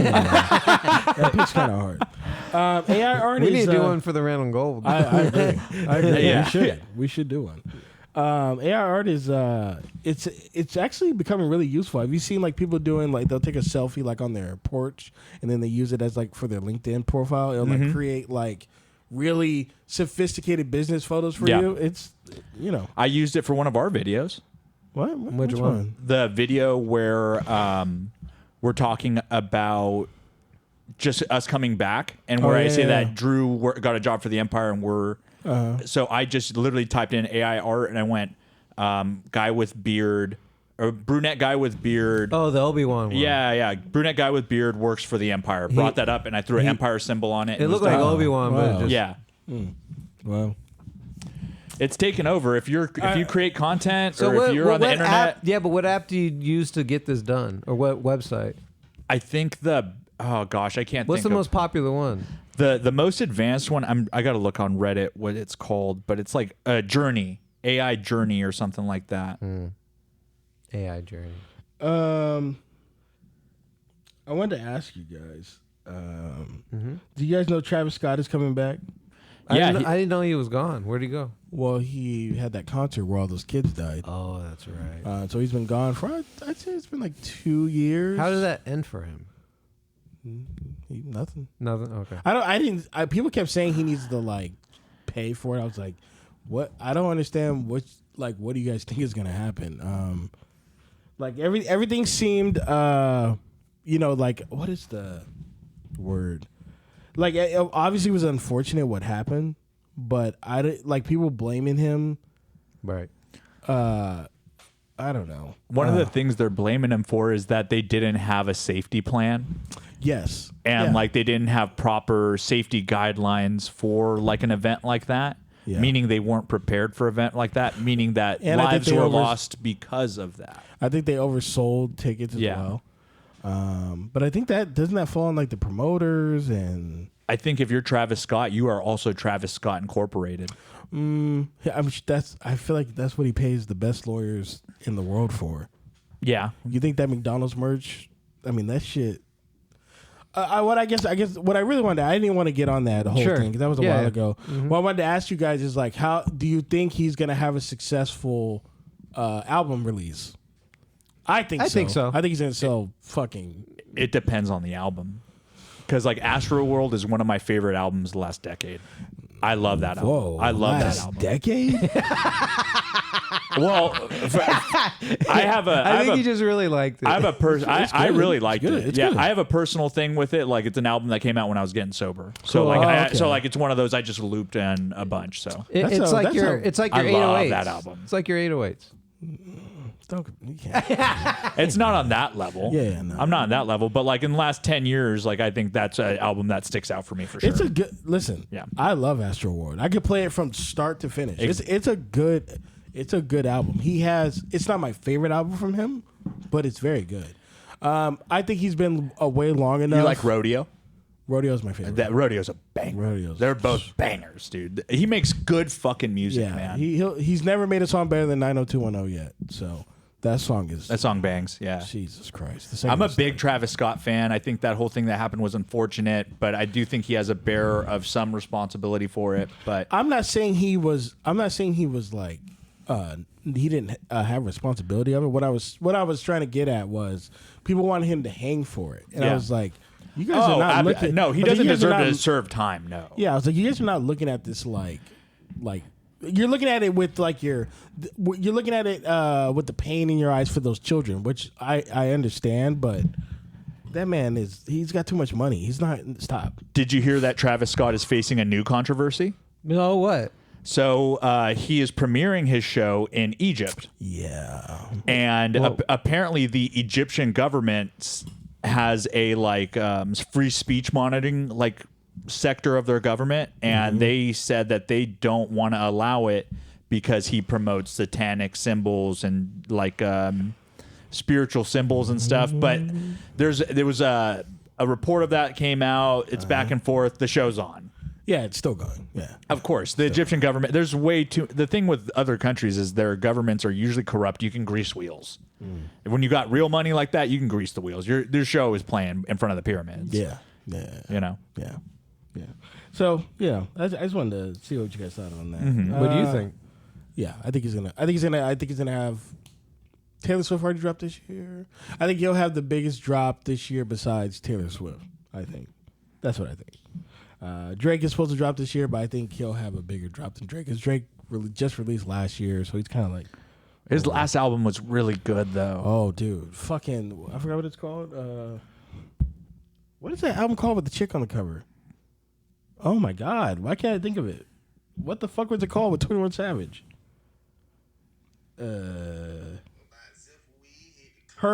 That pic's kind of hard. AI art We is. need to do one for the Random Gold. I agree. Yeah. We should do one. AI art is it's actually becoming really useful. Have you seen like people doing like they'll take a selfie like on their porch and then they use it as like for their LinkedIn profile. It'll like create like really sophisticated business photos for Yeah. you. It's I used it for one of our videos. what? Which one? The video where we're talking about just us coming back, and where I say that Drew got a job for the Empire, and we're so I just literally typed in AI art, and I went guy with beard or brunette guy with beard. Oh, the Obi-Wan one. Yeah, brunette guy with beard works for the Empire. Brought that up, and I threw an Empire symbol on it. It looked like Obi-Wan, but Wow. it just, yeah. Well, It's taken over. If you create content So or if you're on the internet, but what app do you use to get this done, or what website? I think I can't. What's think the of- most popular one? The most advanced one, I got to look on Reddit what it's called, but it's like a journey, AI journey or something like that. AI journey. I wanted to ask you guys. Do you guys know Travis Scott is coming back? Yeah, I didn't know he was gone. Where'd he go? Well, he had that concert where all those kids died. Oh, that's right. So he's been gone for, I'd say it's been like 2 years. How did that end for him? Nothing. Nothing. Okay. People kept saying he needs to like pay for it. I was like, what? I don't understand what do you guys think is gonna happen? Like everything seemed, like what is the word? Like it obviously was unfortunate what happened, but people blaming him. Right. I don't know. One of the things they're blaming him for is that they didn't have a safety plan. Yes. And they didn't have proper safety guidelines for like an event like that. Yeah. Meaning they weren't prepared for an event like that, meaning that lives were lost because of that. I think they oversold tickets as well. But I think doesn't that fall on like the promoters and I think if you're Travis Scott, you are also Travis Scott Incorporated. I feel like that's what he pays the best lawyers in the world for. Yeah. You think that McDonald's merch? I mean, that shit. I guess what I really wanted, I didn't want to get on that whole thing because that was a while ago. What I wanted to ask you guys is like, how do you think he's gonna have a successful album release? I think so. I think he's gonna sell fucking. It depends on the album, because like Astroworld is one of my favorite albums the last decade. I love that album. Whoa, I love that album. Decade? Well, I think he just really liked it. I have a person. I really liked it. It's Yeah, good. I have a personal thing with it. Like it's an album that came out when I was getting sober. So Cool. it's one of those I just looped in a bunch. So It's like your 808s. love that album. It's like your 808s. You can't. It's not on that level. Yeah, no. I'm not on that level. But like in the last 10 years, like I think that's an album that sticks out for me for sure. It's a good listen. Yeah. I love Astroworld. I could play it from start to finish. It's a good album. It's not my favorite album from him, but it's very good. I think he's been away long enough. You like Rodeo? Rodeo's my favorite. That Rodeo's a banger. They're both bangers, dude. He makes good fucking music, man. He's never made a song better than 90210 yet. So that song bangs. Yeah. Jesus Christ. I'm a big Travis Scott fan. I think that whole thing that happened was unfortunate, but I do think he has a bearer of some responsibility for it. But I'm not saying he was like he didn't have responsibility of it. What I was trying to get at was people wanted him to hang for it, and I was like, you guys are not looking. No, he doesn't deserve to serve time. No. Yeah, I was like, you guys are not looking at this like you're looking at it with like you're looking at it with the pain in your eyes for those children, which I understand, but that man he's got too much money. He's not. Stop. Did you hear that Travis Scott is facing a new controversy? No, what? So he is premiering his show in Egypt. Yeah. And apparently the Egyptian government has a free speech monitoring sector of their government, and they said that they don't want to allow it because he promotes satanic symbols and spiritual symbols and stuff. But there was a report of that came out. It's back and forth. The show's on. Yeah, it's still going. Yeah. Of course. The Egyptian government, the thing with other countries is their governments are usually corrupt. You can grease wheels. When you got real money like that, you can grease the wheels. Your show is playing in front of the pyramids. Yeah. Yeah. You know? Yeah. Yeah. So, yeah, I just wanted to see what you guys thought on that. What do you think? Yeah, I think he's gonna have Taylor Swift already dropped this year. I think he'll have the biggest drop this year besides Taylor Swift. I think. That's what I think. Drake is supposed to drop this year, but I think he'll have a bigger drop than Drake because Drake just released last year, so he's kind of like. His last album was really good, though. Oh, dude. Fucking. I forgot what it's called. What is that album called with the chick on the cover? Oh, my God. Why can't I think of it? What the fuck was it called with 21 Savage? Her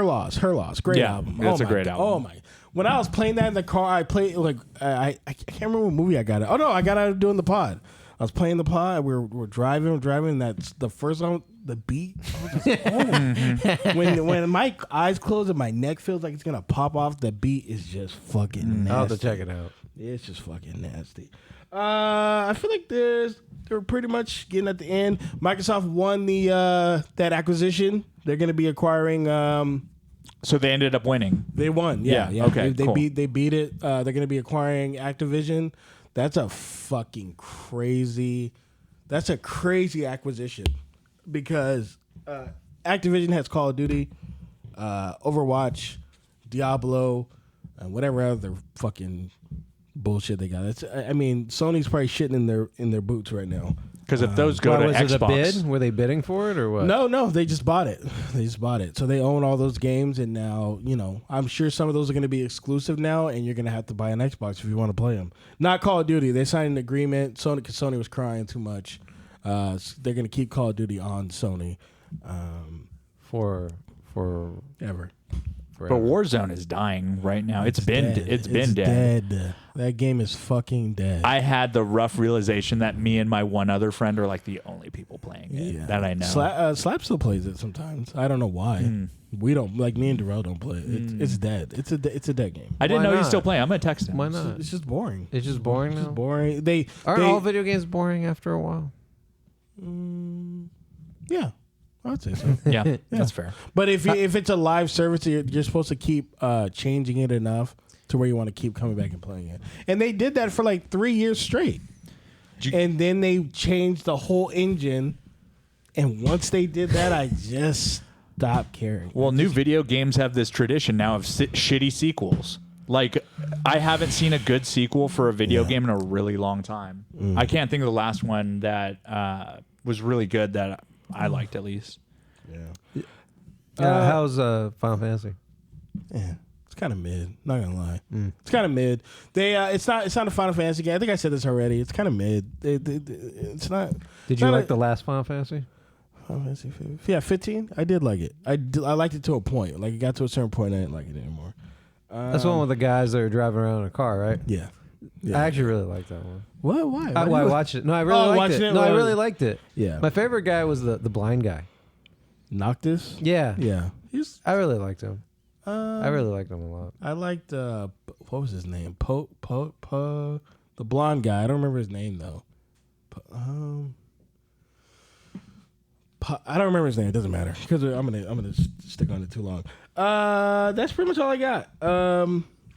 Loss. Great album. That's a great album. Oh, my. When I was playing that in the car, I played, I can't remember what movie I got it. Oh, no, I got out of doing the pod. I was playing the pod. We're driving, and that's the first song, the beat. I was just, when my eyes close and my neck feels like it's going to pop off, the beat is just fucking nasty. I'll have to check it out. It's just fucking nasty. I feel like they're pretty much getting at the end. Microsoft won the that acquisition. They're going to be acquiring. So they ended up winning. They won. Yeah. Okay. They cool. beat it. They're going to be acquiring Activision. That's a fucking crazy. That's a crazy acquisition because Activision has Call of Duty, Overwatch, Diablo, and whatever other fucking bullshit they got. I mean, Sony's probably shitting in their boots right now. Because if those go Why, to was Xbox, it a bid? Were they bidding for it or what? No, they just bought it. So they own all those games, and now, I'm sure some of those are going to be exclusive now, and you're going to have to buy an Xbox if you want to play them. Not Call of Duty. They signed an agreement. Sony was crying too much. They're going to keep Call of Duty on Sony. For Ever. but Warzone is dying right now. It's been dead. That game is fucking dead. I had the rough realization that me and my one other friend are like the only people playing it that I know. Slap still plays it sometimes. I don't know why. We don't, like me and Darrell don't play it. It's dead. It's a dead game. I didn't Why know he's not? still playing. I'm gonna text him. Why not? It's just boring. It's just boring now. It's boring. Aren't all video games boring after a while? Yeah, I would say so. Yeah, that's fair. But if it's a live service, you're supposed to keep changing it enough to where you want to keep coming back and playing it. And they did that for like 3 years straight. And then they changed the whole engine. And once they did that, I just stopped caring. Well, new video games have this tradition now of shitty sequels. Like, I haven't seen a good sequel for a video game in a really long time. I can't think of the last one that was really good that I liked, at least. Yeah. How's Final Fantasy? Yeah. It's kind of mid. Not gonna lie. It's kind of mid. It's not a Final Fantasy game. I think I said this already. It's kind of mid. It's not. Did you like the last Final Fantasy? Final Fantasy 15. Yeah, 15. I did like it. I liked it to a point. Like, it got to a certain point, I didn't like it anymore. That's the one with the guys that are driving around in a car, right? Yeah. I actually really liked that one. What? Why? I watched it. No, I really liked it. No, I really liked it. Yeah. My favorite guy was the blind guy. Noctis. Yeah. Yeah. I really liked him. I really liked him a lot. I liked what was his name? The blonde guy. I don't remember his name though. I don't remember his name. It doesn't matter because I'm gonna stick on it too long. That's pretty much all I got.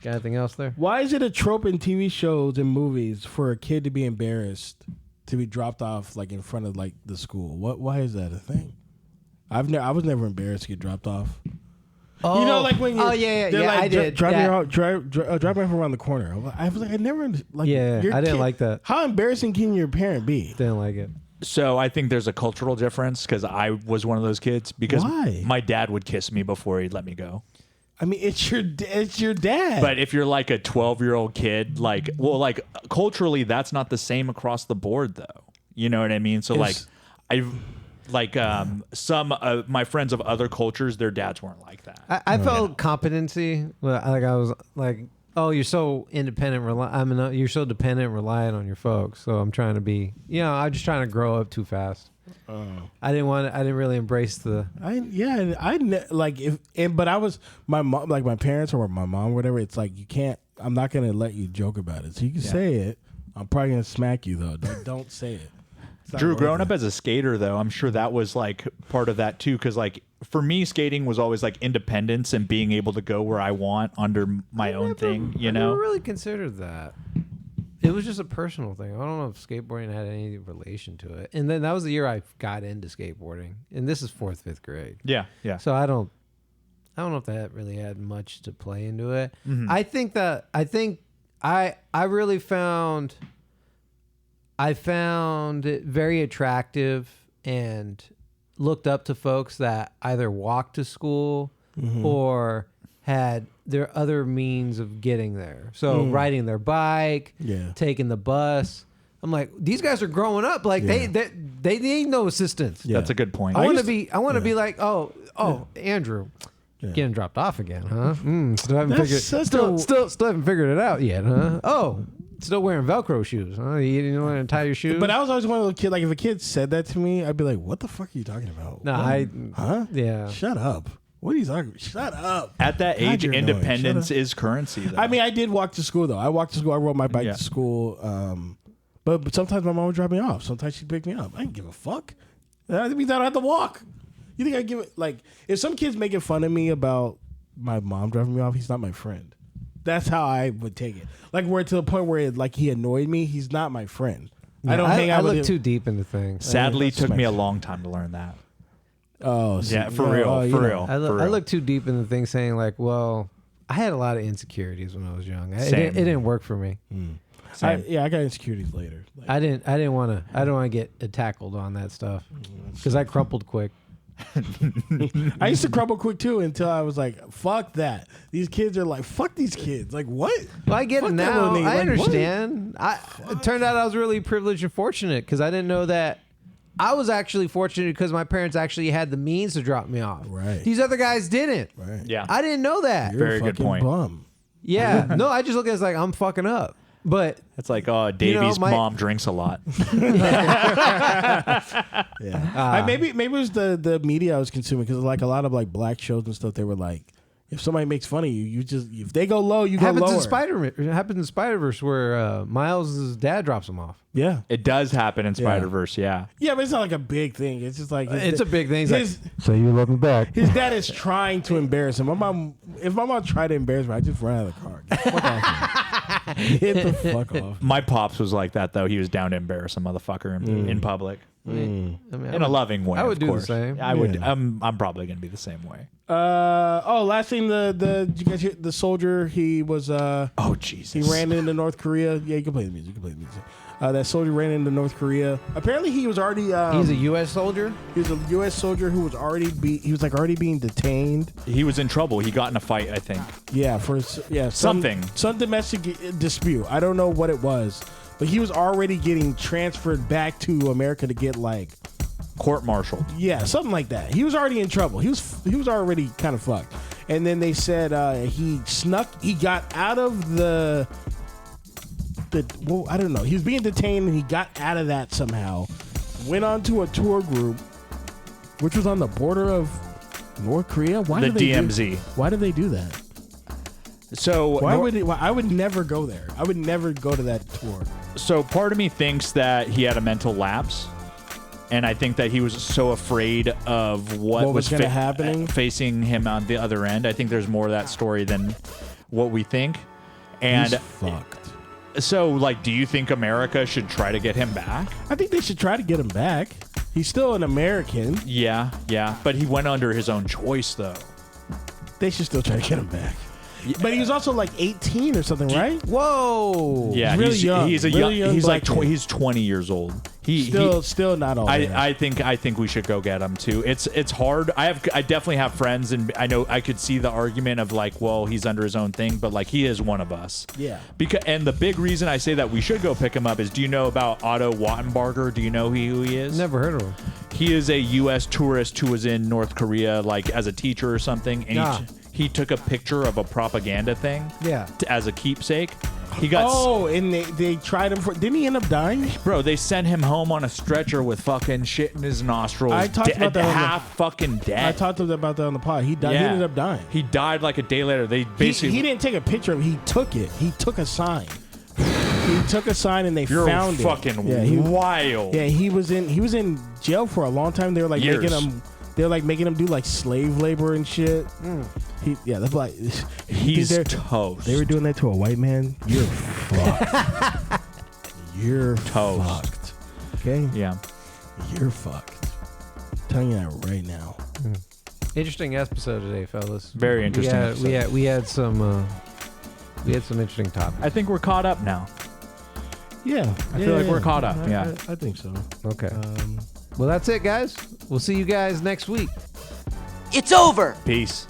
Got anything else there? Why is it a trope in TV shows and movies for a kid to be embarrassed to be dropped off like in front of like the school? Why is that a thing? I was never embarrassed to get dropped off. Oh, like when you. Oh yeah, they're like, I did. Drive me off around the corner. I was like, I never like. Yeah, I didn't like that. How embarrassing can your parent be? Didn't like it. So I think there's a cultural difference because I was one of those kids because Why? my dad would kiss me before he'd let me go. I mean, it's your dad. But if you're like a 12-year-old kid, like culturally, that's not the same across the board, though. You know what I mean? So some my friends of other cultures, their dads weren't like that. I felt competency. Like I was like, oh, you're so independent. You're so dependent, and reliant on your folks. So I'm trying to be. I'm just trying to grow up too fast. I didn't really embrace the. But I was my mom, like my parents or my mom, or whatever. It's like you can't. I'm not gonna let you joke about it. So you can say it. I'm probably gonna smack you though. Don't say it. Drew, growing up as a skater, though, I'm sure that was like part of that too. Because like for me, skating was always like independence and being able to go where I want under my own thing. I never really considered that. It was just a personal thing. I don't know if skateboarding had any relation to it. And then that was the year I got into skateboarding, and this is 4th, 5th grade. Yeah. So I don't know if that really had much to play into it. Mm-hmm. I really found it very attractive and looked up to folks that either walked to school or had their other means of getting there. So riding their bike, taking the bus. I'm like, these guys are growing up. Like they need no assistance. Yeah. That's a good point. I want to be like, Andrew, getting dropped off again, huh? Still haven't figured it out yet, huh? Oh, still wearing Velcro shoes, huh? You don't want to tie your shoes? But I was always one of those kids. Like if a kid said that to me, I'd be like, "What the fuck are you talking about?" No, huh? Yeah. Shut up. What are you talking about? Shut up. At that God, age, you're annoying. independence Shut up. is currency, though. I mean, I did walk to school, though. I walked to school. I rode my bike Yeah. to school. But sometimes my mom would drop me off. Sometimes she'd pick me up. I didn't give a fuck. That means I don't have to walk. You think I give it, like, if some kid's making fun of me about my mom driving me off, he's not my friend. That's how I would take it. Like, we're to the point where it, like, he annoyed me. He's not my friend. I don't hang out with him. I look too deep into things. Sadly, that's took me a nice. long time to learn that. Oh, so, Yeah, for you know, real, oh, you for know. real. I look too deep into things, saying like, well, I had a lot of insecurities when I was young. It Same. didn't work for me. Same. I got insecurities later. Like, I didn't want to get tackled on that stuff because I crumpled quick. I used to crumble quick too until I was like, fuck that. These kids are like, fuck these kids. Like, what? Well, I get Fuck it that now. little nigga. I Like, what? understand. It turned out I was really privileged and fortunate because I didn't know that. I was actually fortunate because my parents actually had the means to drop me off. Right. These other guys didn't. Right. Yeah. I didn't know that. You're Very a good fucking point. bum. Yeah. No, I just look at it as like I'm fucking up. But It's like, oh, Davey's my- mom drinks a lot. Yeah. Maybe it was the media I was consuming because like a lot of like black shows and stuff. They were like, if somebody makes fun of you, you just if they go low, you go happens lower. in it happens in Spider-Verse where Miles' dad drops him off. Yeah. It does happen in Spider-Verse, yeah. Yeah, but it's not like a big thing. It's just like It's a big thing. He's His, so you love me back. his dad is trying to embarrass him. If my mom tried to embarrass me, I just run out of the car. Get the fuck off me. Get the fuck off. My pops was like that, though. He was down to embarrass a motherfucker in public. I mean, In a loving way, I would of do the course. same. I would. Yeah. I'm probably going to be the same way. Last thing, did you guys hear the soldier? He was Oh, Jesus. he ran into North Korea. Yeah, you can play the music. That soldier ran into North Korea. Apparently, he was already. He's a U.S. soldier. He was a U.S. soldier who was already already being detained. He was in trouble. He got in a fight, I think. Yeah, some domestic dispute. I don't know what it was, but he was already getting transferred back to America to get like Court-martialed. yeah, something like that. He was already in trouble. He was already kind of fucked. And then they said he got out of the well, I don't know. He was being detained and he got out of that somehow. Went on to a tour group, which was on the border of North Korea. Why The did they DMZ. why did they do that? So Why I would never go there. I would never go to that tour. So part of me thinks that he had a mental lapse, and I think that he was so afraid of what was gonna happening? facing him on the other end. I think there's more of that story than what we think. And He's fucked. so, like, do you think America should try to get him back? I think they should try to get him back. He's still an American. Yeah, but he went under his own choice, though. They should still try to get him back. But he was also like 18 or something, right? Whoa. Yeah, really young. He's a Really young. young He's like black kid. he's 20 years old. Still not all there. I think we should go get him too. It's hard. I definitely have friends, and I know I could see the argument of like, well, he's under his own thing, but like he is one of us. Yeah. And the big reason I say that we should go pick him up is, do you know about Otto Wattenbarger? Do you know who he is? Never heard of him. He is a U.S. tourist who was in North Korea, like as a teacher or something, and he took a picture of a propaganda thing. Yeah. As a keepsake. He got. Oh, and they tried him for. Didn't he end up dying? Bro, they sent him home on a stretcher with fucking shit in his nostrils. I talked about that on the- half fucking dead. I talked to them about that on the pod. He died. He ended up dying. He died like a day later. They basically. He didn't take a picture of it. He took it. He took a sign. He took a sign and they You're found fucking it. Yeah, wild. Yeah, he was in jail for a long time. They were like Years. making him do like slave labor and shit. That's like He's toast. They were doing that to a white man. You're fucked. You're Toast. fucked. Okay. Yeah. You're fucked. I'm telling you that right now. Interesting episode today, fellas. Very interesting episode. We had some interesting topics. I think we're caught up now. Yeah, I feel like we're caught up. Yeah. I think so. Okay. Well, that's it, guys. We'll see you guys next week. It's over. Peace.